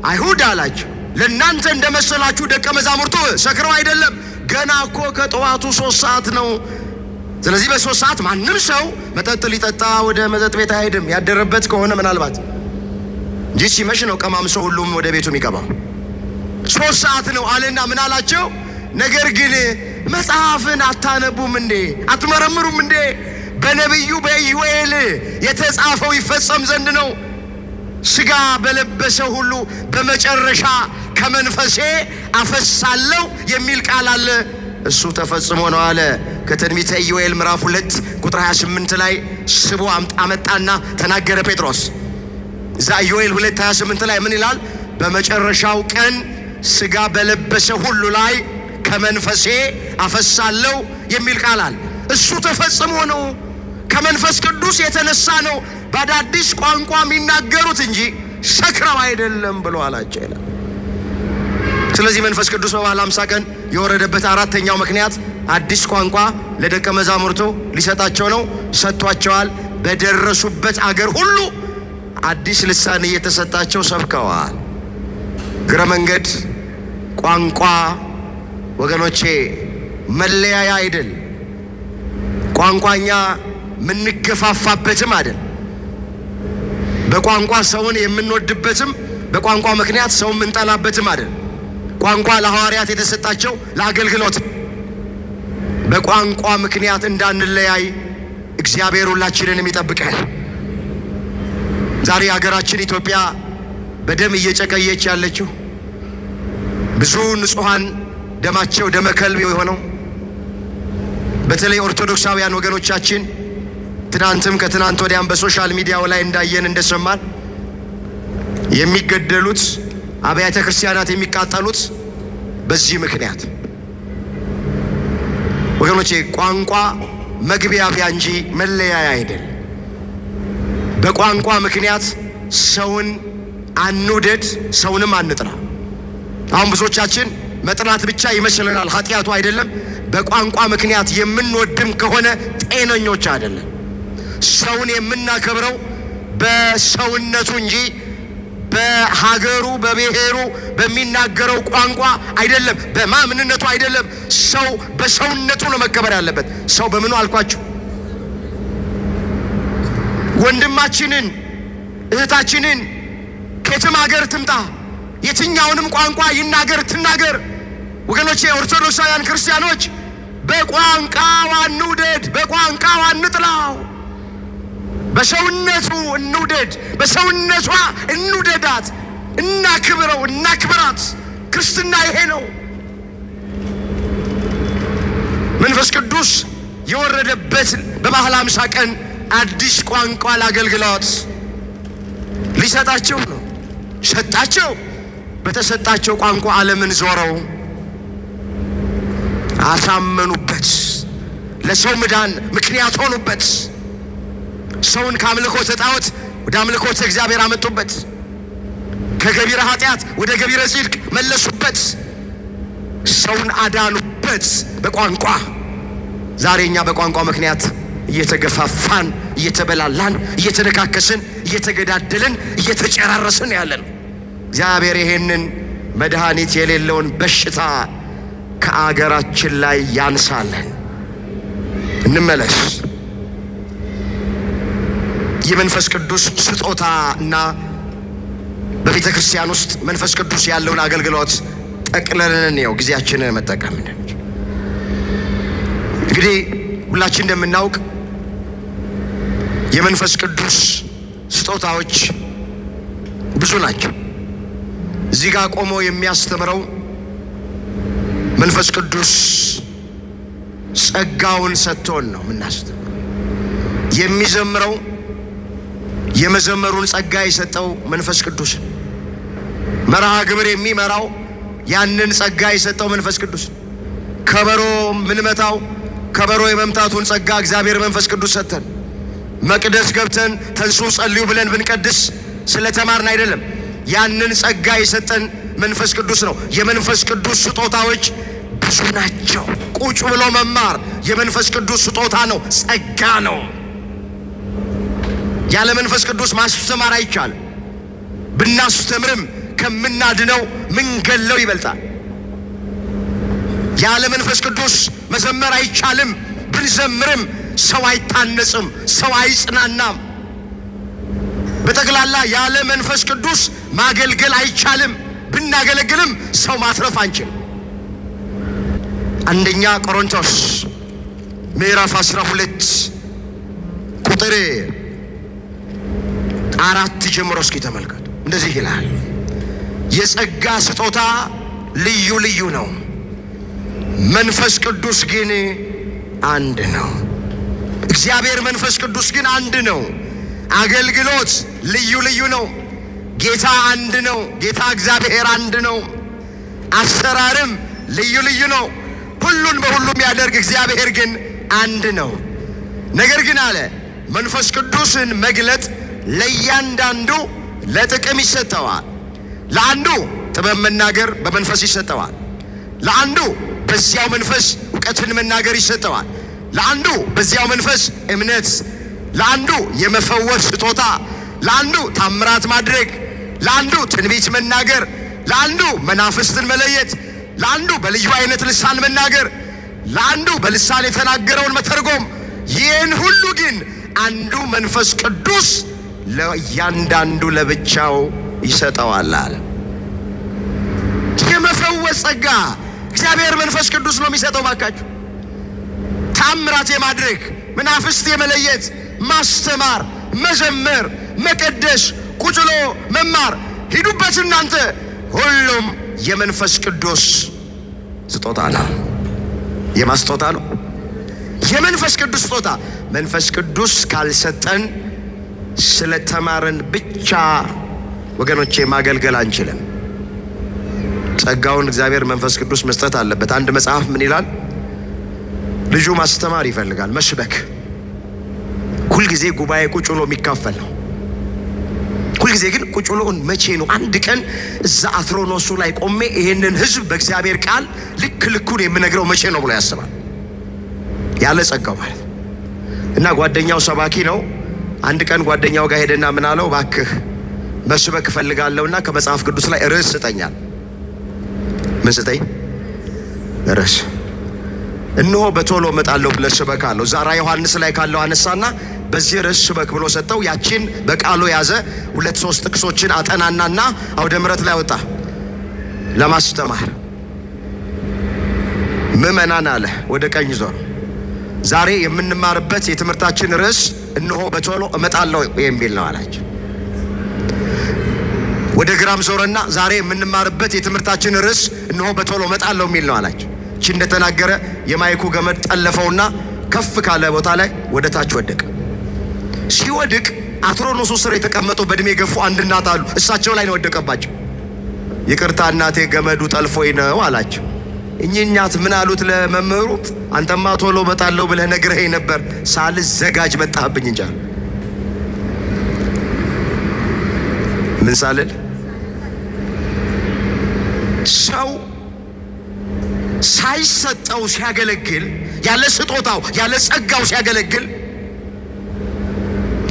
አይሁድ አላቸው፣ ለእናንተ እንደመሰላችሁ ደቀ መዛሙርቱ ሰክረው አይደለም፣ ገና እኮ ከጠዋቱ 3 ሰዓት ነው። ስለዚህ በ3 ሰዓት ማንም ሰው መጠጥ ሊጠጣ ወደ መጠጥ ቤት አይሄድም፣ ያደረበት ከሆነ ምናልባት እንጂ ሲመሽ ነው ቀማምሶ ሁሉም ወደ ቤቱ የሚገባው። 3 ሰዓት ነው አለና ምን አላቸው? ነገር ግን መጽሐፍን አታነቡም እንዴ? አትመረምሩም እንዴ? በነቢዩ በኢዩኤል የተጻፈው ይፈጸም ዘንድ ነው። ሥጋ በለበሰ ሁሉ በመጨረሻ ከመንፈሴ አፈሳለሁ የሚል ቃል አለ፣ እሱ ተፈጽሞ ነው አለ። ከትንቢተ ኢዩኤል ምዕራፍ 2 ቁጥር 28 ላይ ስቦ አመጣና ተናገረ ጴጥሮስ። እዛ ኢዩኤል 2:28 ላይ ምን ይላል? በመጨረሻው ቀን ሥጋ በለበሰ ሁሉ ላይ ከመንፈሴ አፈሳለሁ የሚል ቃል አለ። እሱ ተፈጽሞ ነው። ከመንፈስ ቅዱስ የተነሳ ነው በአዳዲስ ቋንቋ የሚናገሩት እንጂ ሰክረው አይደለም ብሎ አላቸው ይላል። ስለዚህ መንፈስ ቅዱስ በበዓለ ሃምሳ ቀን የወረደበት 4ኛው ምክንያት አዲስ ቋንቋ ለደቀ መዛሙርቱ ሊሰጣቸው ነው። ሰጥቷቸዋል። በደረሱበት አገር ሁሉ አዲስ ልሳን እየተሰጣቸው ሰብከዋል። እግረ መንገድ ቋንቋ ወገኖቼ መለያያ አይደል። ቋንቋኛ ምንገፋፋበትም አይደል። በቋንቋ ሰውን የምንወድበትም በቋንቋ ምክንያት ሰውን የምንጠላበትም አይደል። ቋንቋ ለሐዋርያት የተሰጣቸው ለአገልግሎት። በቋንቋ ምክንያት እንዳንለያይ እግዚአብሔር ሁላችንንም ይጠብቀን። ዛሬ ሀገራችን ኢትዮጵያ በደም እየጨቀየች ያለችው ብዙ ንጹሃን ደማቸው ደመ ከልብ የሆነው በተለይ ኦርቶዶክሳውያን ወገኖቻችን ትናንትም ከትናንት ወዲያም በሶሻል ሚዲያው ላይ እንዳየን እንደሰማን የሚገደሉት አብያተ ክርስቲያናት የሚቃጠሉት በዚህ ምክንያት። ወገኖቼ ቋንቋ መግቢያቢያ እንጂ መለያያ አይደል። በቋንቋ ምክንያት ሰውን አንውደድ፣ ሰውንም አንጥራ። አሁን ብዙዎቻችን መጥላት ብቻ ይመስለናል፣ ኃጢአቱ አይደለም። በቋንቋ ምክንያት የምንወድም ከሆነ ጤነኞች አይደለም። ሰውን የምናከብረው በሰውነቱ እንጂ በሀገሩ በብሔሩ በሚናገረው ቋንቋ አይደለም፣ በማንነቱ አይደለም። ሰው በሰውነቱ ነው መከበር ያለበት። ሰው በምኑ አልኳችሁ? ወንድማችንን እህታችንን ከየትም ሀገር ትምጣ የትኛውንም ቋንቋ ይናገር ትናገር፣ ወገኖቼ ኦርቶዶክሳውያን ክርስቲያኖች በቋንቋው አንውደድ፣ በቋንቋው አንጥላው። በሰውነቱ እንውደድ፣ በሰውነቷ እንውደዳት፣ እናክብረው፣ እናክብራት። ክርስትና ይሄ ነው። መንፈስ ቅዱስ የወረደበት በበዓለ ሃምሳ ቀን አዲስ ቋንቋ ለአገልግሎት ሊሰጣቸው ነው። ሰጣቸው። በተሰጣቸው ቋንቋ ዓለምን ዞረው አሳመኑበት፣ ለሰው መዳን ምክንያት ሆኑበት። ሰውን ከአምልኮተ ጣዖት ወደ አምልኮተ እግዚአብሔር አመጡበት። ከገቢረ ኃጢአት ወደ ገቢረ ጽድቅ መለሱበት። ሰውን አዳኑበት በቋንቋ። ዛሬ እኛ በቋንቋ ምክንያት እየተገፋፋን፣ እየተበላላን፣ እየተነካከስን፣ እየተገዳደልን፣ እየተጨራረስን ያለን። እግዚአብሔር ይሄንን መድኃኒት የሌለውን በሽታ ከአገራችን ላይ ያንሳለን። እንመለስ። የመንፈስ ቅዱስ ስጦታ እና በቤተ ክርስቲያን ውስጥ መንፈስ ቅዱስ ያለውን አገልግሎት ጠቅለልን ነው ጊዜያችንን መጠቀም። እንግዲህ ሁላችን እንደምናውቅ የመንፈስ ቅዱስ ስጦታዎች ብዙ ናቸው። እዚህ ጋር ቆሞ የሚያስተምረው መንፈስ ቅዱስ ጸጋውን ሰጥቶን ነው የምናስተምረው። የሚዘምረው የመዘመሩን ጸጋ የሰጠው መንፈስ ቅዱስ፣ መርሃ ግብር የሚመራው ያንን ጸጋ የሰጠው መንፈስ ቅዱስ፣ ከበሮ ምንመታው ከበሮ የመምታቱን ጸጋ እግዚአብሔር መንፈስ ቅዱስ ሰጠን። መቅደስ ገብተን ተንሱ ጸልዩ ብለን ብንቀድስ ስለተማርን አይደለም። ያንን ጸጋ የሰጠን መንፈስ ቅዱስ ነው። የመንፈስ ቅዱስ ስጦታዎች ብዙ ናቸው። ቁጭ ብሎ መማር የመንፈስ ቅዱስ ስጦታ ነው፣ ጸጋ ነው። ያለ መንፈስ ቅዱስ ማስተማር አይቻልም። ብናስተምርም ከምናድነው ምንገለው ይበልጣል። ያለ መንፈስ ቅዱስ መዘመር አይቻልም። ብንዘምርም ሰው አይታነጽም፣ ሰው አይጽናናም። በጠቅላላ ያለ መንፈስ ቅዱስ ማገልገል አይቻልም። ብናገለግልም ሰው ማትረፍ አንችልም። አንደኛ ቆሮንቶስ ምዕራፍ 12 ቁጥር 4 ጀምሮ እስኪ ተመልከቱ። እንደዚህ ይላል፣ የጸጋ ስጦታ ልዩ ልዩ ነው፣ መንፈስ ቅዱስ ግን አንድ ነው። እግዚአብሔር መንፈስ ቅዱስ ግን አንድ ነው። አገልግሎት ልዩ ልዩ ነው። ጌታ አንድ ነው። ጌታ እግዚአብሔር አንድ ነው። አሰራርም ልዩ ልዩ ነው። ሁሉን በሁሉም ያደርግ እግዚአብሔር ግን አንድ ነው። ነገር ግን አለ መንፈስ ቅዱስን መግለጥ ለእያንዳንዱ ለጥቅም ይሰጠዋል። ለአንዱ ጥበብ መናገር በመንፈስ ይሰጠዋል። ለአንዱ በዚያው መንፈስ እውቀትን መናገር ይሰጠዋል። ለአንዱ በዚያው መንፈስ እምነት፣ ለአንዱ የመፈወስ ስጦታ፣ ለአንዱ ታምራት ማድረግ፣ ለአንዱ ትንቢት መናገር፣ ለአንዱ መናፍስትን መለየት፣ ለአንዱ በልዩ አይነት ልሳን መናገር፣ ለአንዱ በልሳን የተናገረውን መተርጎም። ይህን ሁሉ ግን አንዱ መንፈስ ቅዱስ ለእያንዳንዱ ለብቻው ይሰጠዋል አለ። የመፈወስ ጸጋ እግዚአብሔር መንፈስ ቅዱስ ነው የሚሰጠው። ባካችሁ ታምራት የማድረግ መናፍስት የመለየት ማስተማር፣ መዘመር፣ መቀደስ፣ ቁጭሎ መማር፣ ሂዱበት እናንተ። ሁሉም የመንፈስ ቅዱስ ስጦታ ነው። የማስጦታ ነው የመንፈስ ቅዱስ ስጦታ። መንፈስ ቅዱስ ካልሰጠን ስለተማረን ብቻ ወገኖቼ ማገልገል አንችልም። ጸጋውን እግዚአብሔር መንፈስ ቅዱስ መስጠት አለበት። አንድ መጽሐፍ ምን ይላል? ልጁ ማስተማር ይፈልጋል፣ መስበክ። ሁልጊዜ ጉባኤ ቁጭ ብሎ የሚካፈል ነው። ሁልጊዜ ግን ቁጭ ብሎ መቼ ነው አንድ ቀን እዛ አትሮኖሱ ላይ ቆሜ ይሄንን ህዝብ በእግዚአብሔር ቃል ልክ ልኩን የምነግረው መቼ ነው ብሎ ያስባል። ያለ ጸጋው ማለት እና ጓደኛው ሰባኪ ነው፣ አንድ ቀን ጓደኛው ጋር ሄደና ምን አለው? እባክህ መስበክ እፈልጋለሁና ከመጽሐፍ ቅዱስ ላይ ርዕስ ስጠኛል። ምን ስጠኝ? ርዕስ። እነሆ በቶሎ እመጣለሁ ብለህ ስበክ አለው። እዛ ራዕየ ዮሐንስ ላይ ካለው አነሳና በዚህ ርዕስ ስበክ ብሎ ሰጠው። ያችን በቃሉ ያዘ። 2-3 ጥቅሶችን አጠናናና አውደ ምሕረት ላይ ወጣ ለማስተማር። ምዕመናን አለ ወደ ቀኝ ዞር። ዛሬ የምንማርበት የትምህርታችን ርዕስ እነሆ በቶሎ እመጣለሁ የሚል ነው አላቸው። ወደ ግራም ዞረና ዛሬ የምንማርበት የትምህርታችን ርዕስ እነሆ በቶሎ እመጣለሁ የሚል ነው አላቸው። እቺ እንደተናገረ የማይኩ ገመድ ጠለፈውና ከፍ ካለ ቦታ ላይ ወደ ታች ወደቀ። ሲወድቅ አትሮኖሱ ስር የተቀመጡ በእድሜ ገፉ አንድ እናት አሉ። እሳቸው ላይ ነው ወደቀባቸው። ይቅርታ እናቴ ገመዱ ጠልፎኝ ነው አላቸው። እኚህ እናት ምን አሉት ለመምህሩ? አንተማ ቶሎ እመጣለሁ ብለህ ነግረኸኝ ነበር፣ ሳልዘጋጅ መጣህብኝ እንጂ። ምን ሳልል? ሰው ሳይሰጠው ሲያገለግል፣ ያለ ስጦታው ያለ ጸጋው ሲያገለግል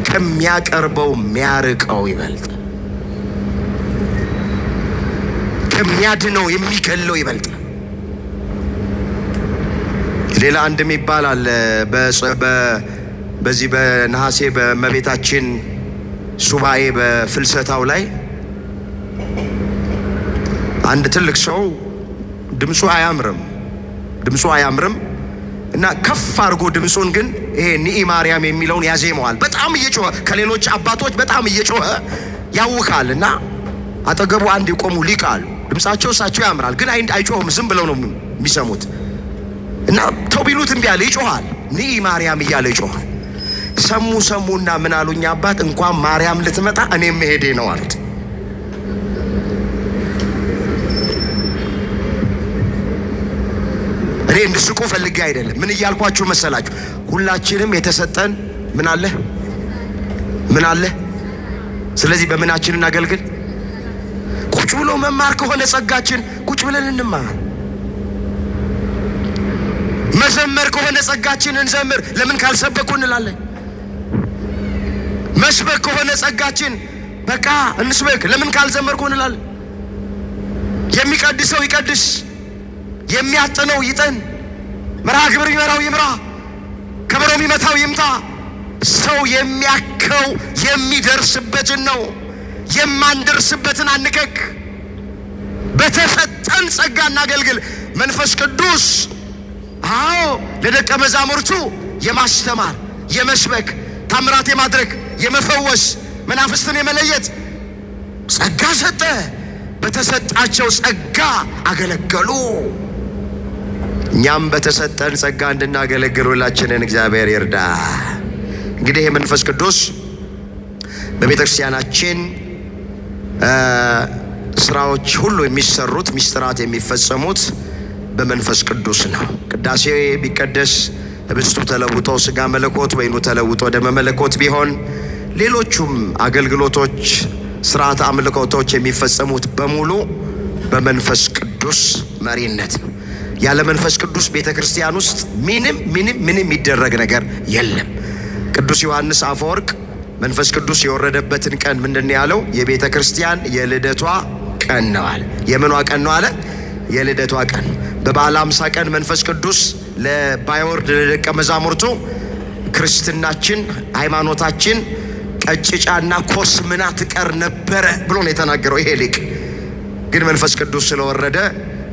ከሚያቀርበው የሚያርቀው ይበልጣል። ከሚያድነው የሚገለው ይበልጣል። ሌላ አንድ የሚባል አለ። በዚህ በነሐሴ በእመቤታችን ሱባኤ በፍልሰታው ላይ አንድ ትልቅ ሰው ድምፁ አያምርም እና ከፍ አድርጎ ድምፁን ግን ይሄ ንኢ ማርያም የሚለውን ያዜመዋል። በጣም እየጮኸ ከሌሎች አባቶች በጣም እየጮኸ ያውካል። እና አጠገቡ አንድ የቆሙ ሊቅ አሉ። ድምፃቸው እሳቸው ያምራል፣ ግን አይጮህም፣ ዝም ብለው ነው የሚሰሙት። እና ተው ቢሉት እምቢ አለ፣ ይጮሃል። ንኢ ማርያም እያለ ይጮሃል። ሰሙና ምን አሉኝ አባት፣ እንኳን ማርያም ልትመጣ እኔም መሄዴ ነው አሉት። እኔ እንድስቁ ፈልጌ አይደለም። ምን እያልኳችሁ መሰላችሁ? ሁላችንም የተሰጠን ምን አለ። ስለዚህ በምናችን እናገልግል። ቁጭ ብሎ መማር ከሆነ ጸጋችን ቁጭ ብለን እንማር። መዘመር ከሆነ ጸጋችን እንዘምር። ለምን ካልሰበኩ እንላለን። መስበክ ከሆነ ጸጋችን በቃ እንስበክ። ለምን ካልዘመርኩ እንላለን። የሚቀድሰው ይቀድስ፣ የሚያጠነው ይጠን፣ መርሃ ግብር የሚመራው ይምራ፣ ከበሮ የሚመታው ይምታ። ሰው የሚያከው የሚደርስበትን ነው። የማንደርስበትን አንከክ። በተሰጠን ጸጋ እናገልግል። መንፈስ ቅዱስ ለደቀ መዛሙርቱ የማስተማር፣ የመስበክ፣ ታምራት የማድረግ፣ የመፈወስ፣ መናፍስትን የመለየት ጸጋ ሰጠ። በተሰጣቸው ጸጋ አገለገሉ። እኛም በተሰጠን ጸጋ እንድናገለግል ሁላችንን እግዚአብሔር ይርዳ። እንግዲህ የመንፈስ ቅዱስ በቤተ ክርስቲያናችን ስራዎች ሁሉ የሚሰሩት ሚስጥራት የሚፈጸሙት በመንፈስ ቅዱስ ነው። ቅዳሴ ቢቀደስ ህብስቱ ተለውጦ ስጋ መለኮት፣ ወይኑ ተለውጦ ደመ መለኮት ቢሆን፣ ሌሎቹም አገልግሎቶች፣ ስርዓት አምልኮቶች የሚፈጸሙት በሙሉ በመንፈስ ቅዱስ መሪነት ነው። ያለ መንፈስ ቅዱስ ቤተ ክርስቲያን ውስጥ ምንም የሚደረግ ነገር የለም። ቅዱስ ዮሐንስ አፈወርቅ መንፈስ ቅዱስ የወረደበትን ቀን ምንድን ያለው? የቤተ ክርስቲያን የልደቷ ቀን ነው አለ። የምኗ ቀን ነው አለ? የልደቷ ቀን። በበዓለ ሃምሳ ቀን መንፈስ ቅዱስ ባይወርድ ለደቀ መዛሙርቱ ክርስትናችን፣ ሃይማኖታችን ቀጭጫና ኮስምና ትቀር ነበረ ብሎ ነው የተናገረው ይሄ ሊቅ። ግን መንፈስ ቅዱስ ስለወረደ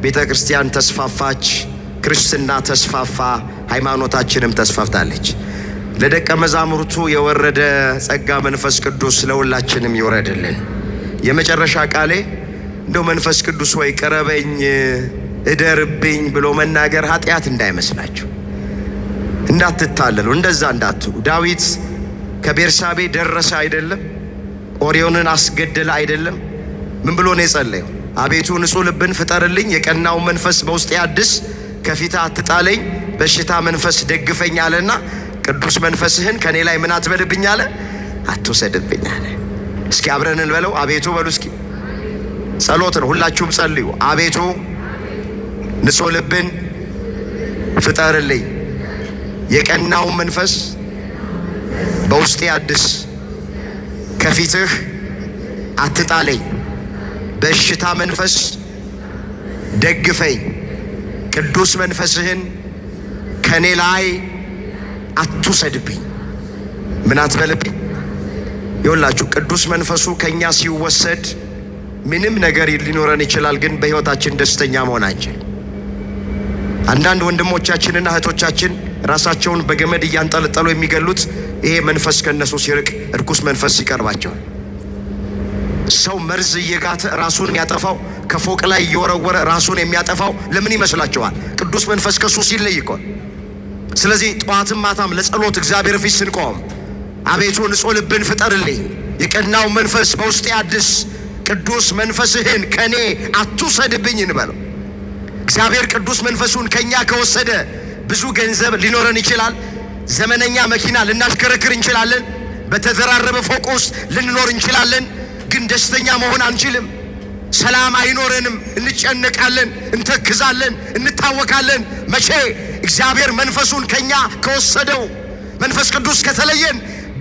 ቤተ ክርስቲያን ተስፋፋች፣ ክርስትና ተስፋፋ፣ ሃይማኖታችንም ተስፋፍታለች። ለደቀ መዛሙርቱ የወረደ ጸጋ መንፈስ ቅዱስ ለሁላችንም ይወረድልን። የመጨረሻ ቃሌ እንደው መንፈስ ቅዱስ ወይ ቀረበኝ እደርብኝ ብሎ መናገር ኃጢአት እንዳይመስላችሁ፣ እንዳትታለሉ፣ እንደዛ እንዳትሉ። ዳዊት ከቤርሳቤ ደረሰ አይደለም? ኦርዮንን አስገደለ አይደለም? ምን ብሎ ነው የጸለየው? አቤቱ ንጹሕ ልብን ፍጠርልኝ፣ የቀናው መንፈስ በውስጤ አድስ፣ ከፊታ አትጣለኝ፣ በሽታ መንፈስ ደግፈኝ አለና ቅዱስ መንፈስህን ከኔ ላይ ምን አትበልብኝ አለ? አትውሰድብኝ አለ። እስኪ አብረን እንበለው። አቤቱ በሉ እስኪ። ጸሎት ነው፣ ሁላችሁም ጸልዩ። አቤቱ ንጹሕ ልብን ፍጠርልኝ፣ የቀናውን መንፈስ በውስጤ አድስ፣ ከፊትህ አትጣለኝ፣ በእሽታ መንፈስ ደግፈኝ፣ ቅዱስ መንፈስህን ከኔ ላይ አትውሰድብኝ። ምን አትበልብኝ? ይኸውላችሁ ቅዱስ መንፈሱ ከኛ ሲወሰድ ምንም ነገር ሊኖረን ይችላል፣ ግን በሕይወታችን ደስተኛ መሆን አንችል። አንዳንድ ወንድሞቻችንና እህቶቻችን ራሳቸውን በገመድ እያንጠለጠሉ የሚገሉት ይሄ መንፈስ ከነሱ ሲርቅ፣ እርኩስ መንፈስ ሲቀርባቸው። ሰው መርዝ እየጋተ ራሱን የሚያጠፋው፣ ከፎቅ ላይ እየወረወረ ራሱን የሚያጠፋው ለምን ይመስላችኋል? ቅዱስ መንፈስ ከሱ ሲለይ እኮ። ስለዚህ ጠዋትም ማታም ለጸሎት እግዚአብሔር ፊት ስንቆም አቤቱ ንጹሕ ልብን ፍጠርልኝ፣ የቀናው መንፈስ በውስጤ አድስ፣ ቅዱስ መንፈስህን ከኔ አትውሰድብኝ እንበለው። እግዚአብሔር ቅዱስ መንፈሱን ከኛ ከወሰደ ብዙ ገንዘብ ሊኖረን ይችላል። ዘመነኛ መኪና ልናሽከረክር እንችላለን። በተዘራረበ ፎቅ ውስጥ ልንኖር እንችላለን። ግን ደስተኛ መሆን አንችልም። ሰላም አይኖረንም። እንጨነቃለን፣ እንተክዛለን፣ እንታወካለን። መቼ? እግዚአብሔር መንፈሱን ከኛ ከወሰደው። መንፈስ ቅዱስ ከተለየን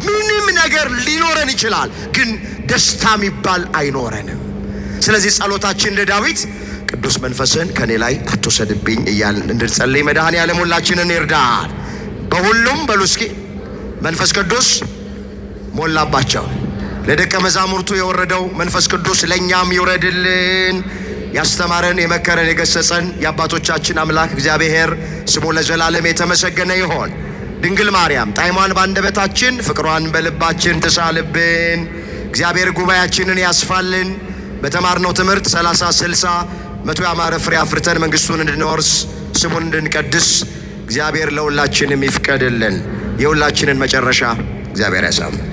ምንም ነገር ሊኖረን ይችላል፣ ግን ደስታ የሚባል አይኖረንም። ስለዚህ ጸሎታችን እንደ ዳዊት ቅዱስ መንፈስን ከኔ ላይ አትውሰድብኝ እያልን እንድንጸልይ መድኃኔዓለም ሁላችንን ይርዳል። በሁሉም በሉ እስኪ መንፈስ ቅዱስ ሞላባቸው። ለደቀ መዛሙርቱ የወረደው መንፈስ ቅዱስ ለእኛም ይውረድልን። ያስተማረን፣ የመከረን፣ የገሰጸን የአባቶቻችን አምላክ እግዚአብሔር ስሙ ለዘላለም የተመሰገነ ይሆን። ድንግል ማርያም ጣዕሟን ባንደበታችን ፍቅሯን በልባችን ትሳልብን። እግዚአብሔር ጉባኤያችንን ያስፋልን። በተማርነው ትምህርት 30 60 100 ያማረ ፍሬ አፍርተን መንግሥቱን እንድንወርስ ስሙን እንድንቀድስ እግዚአብሔር ለሁላችንም ይፍቀድልን። የሁላችንን መጨረሻ እግዚአብሔር ያሳምር።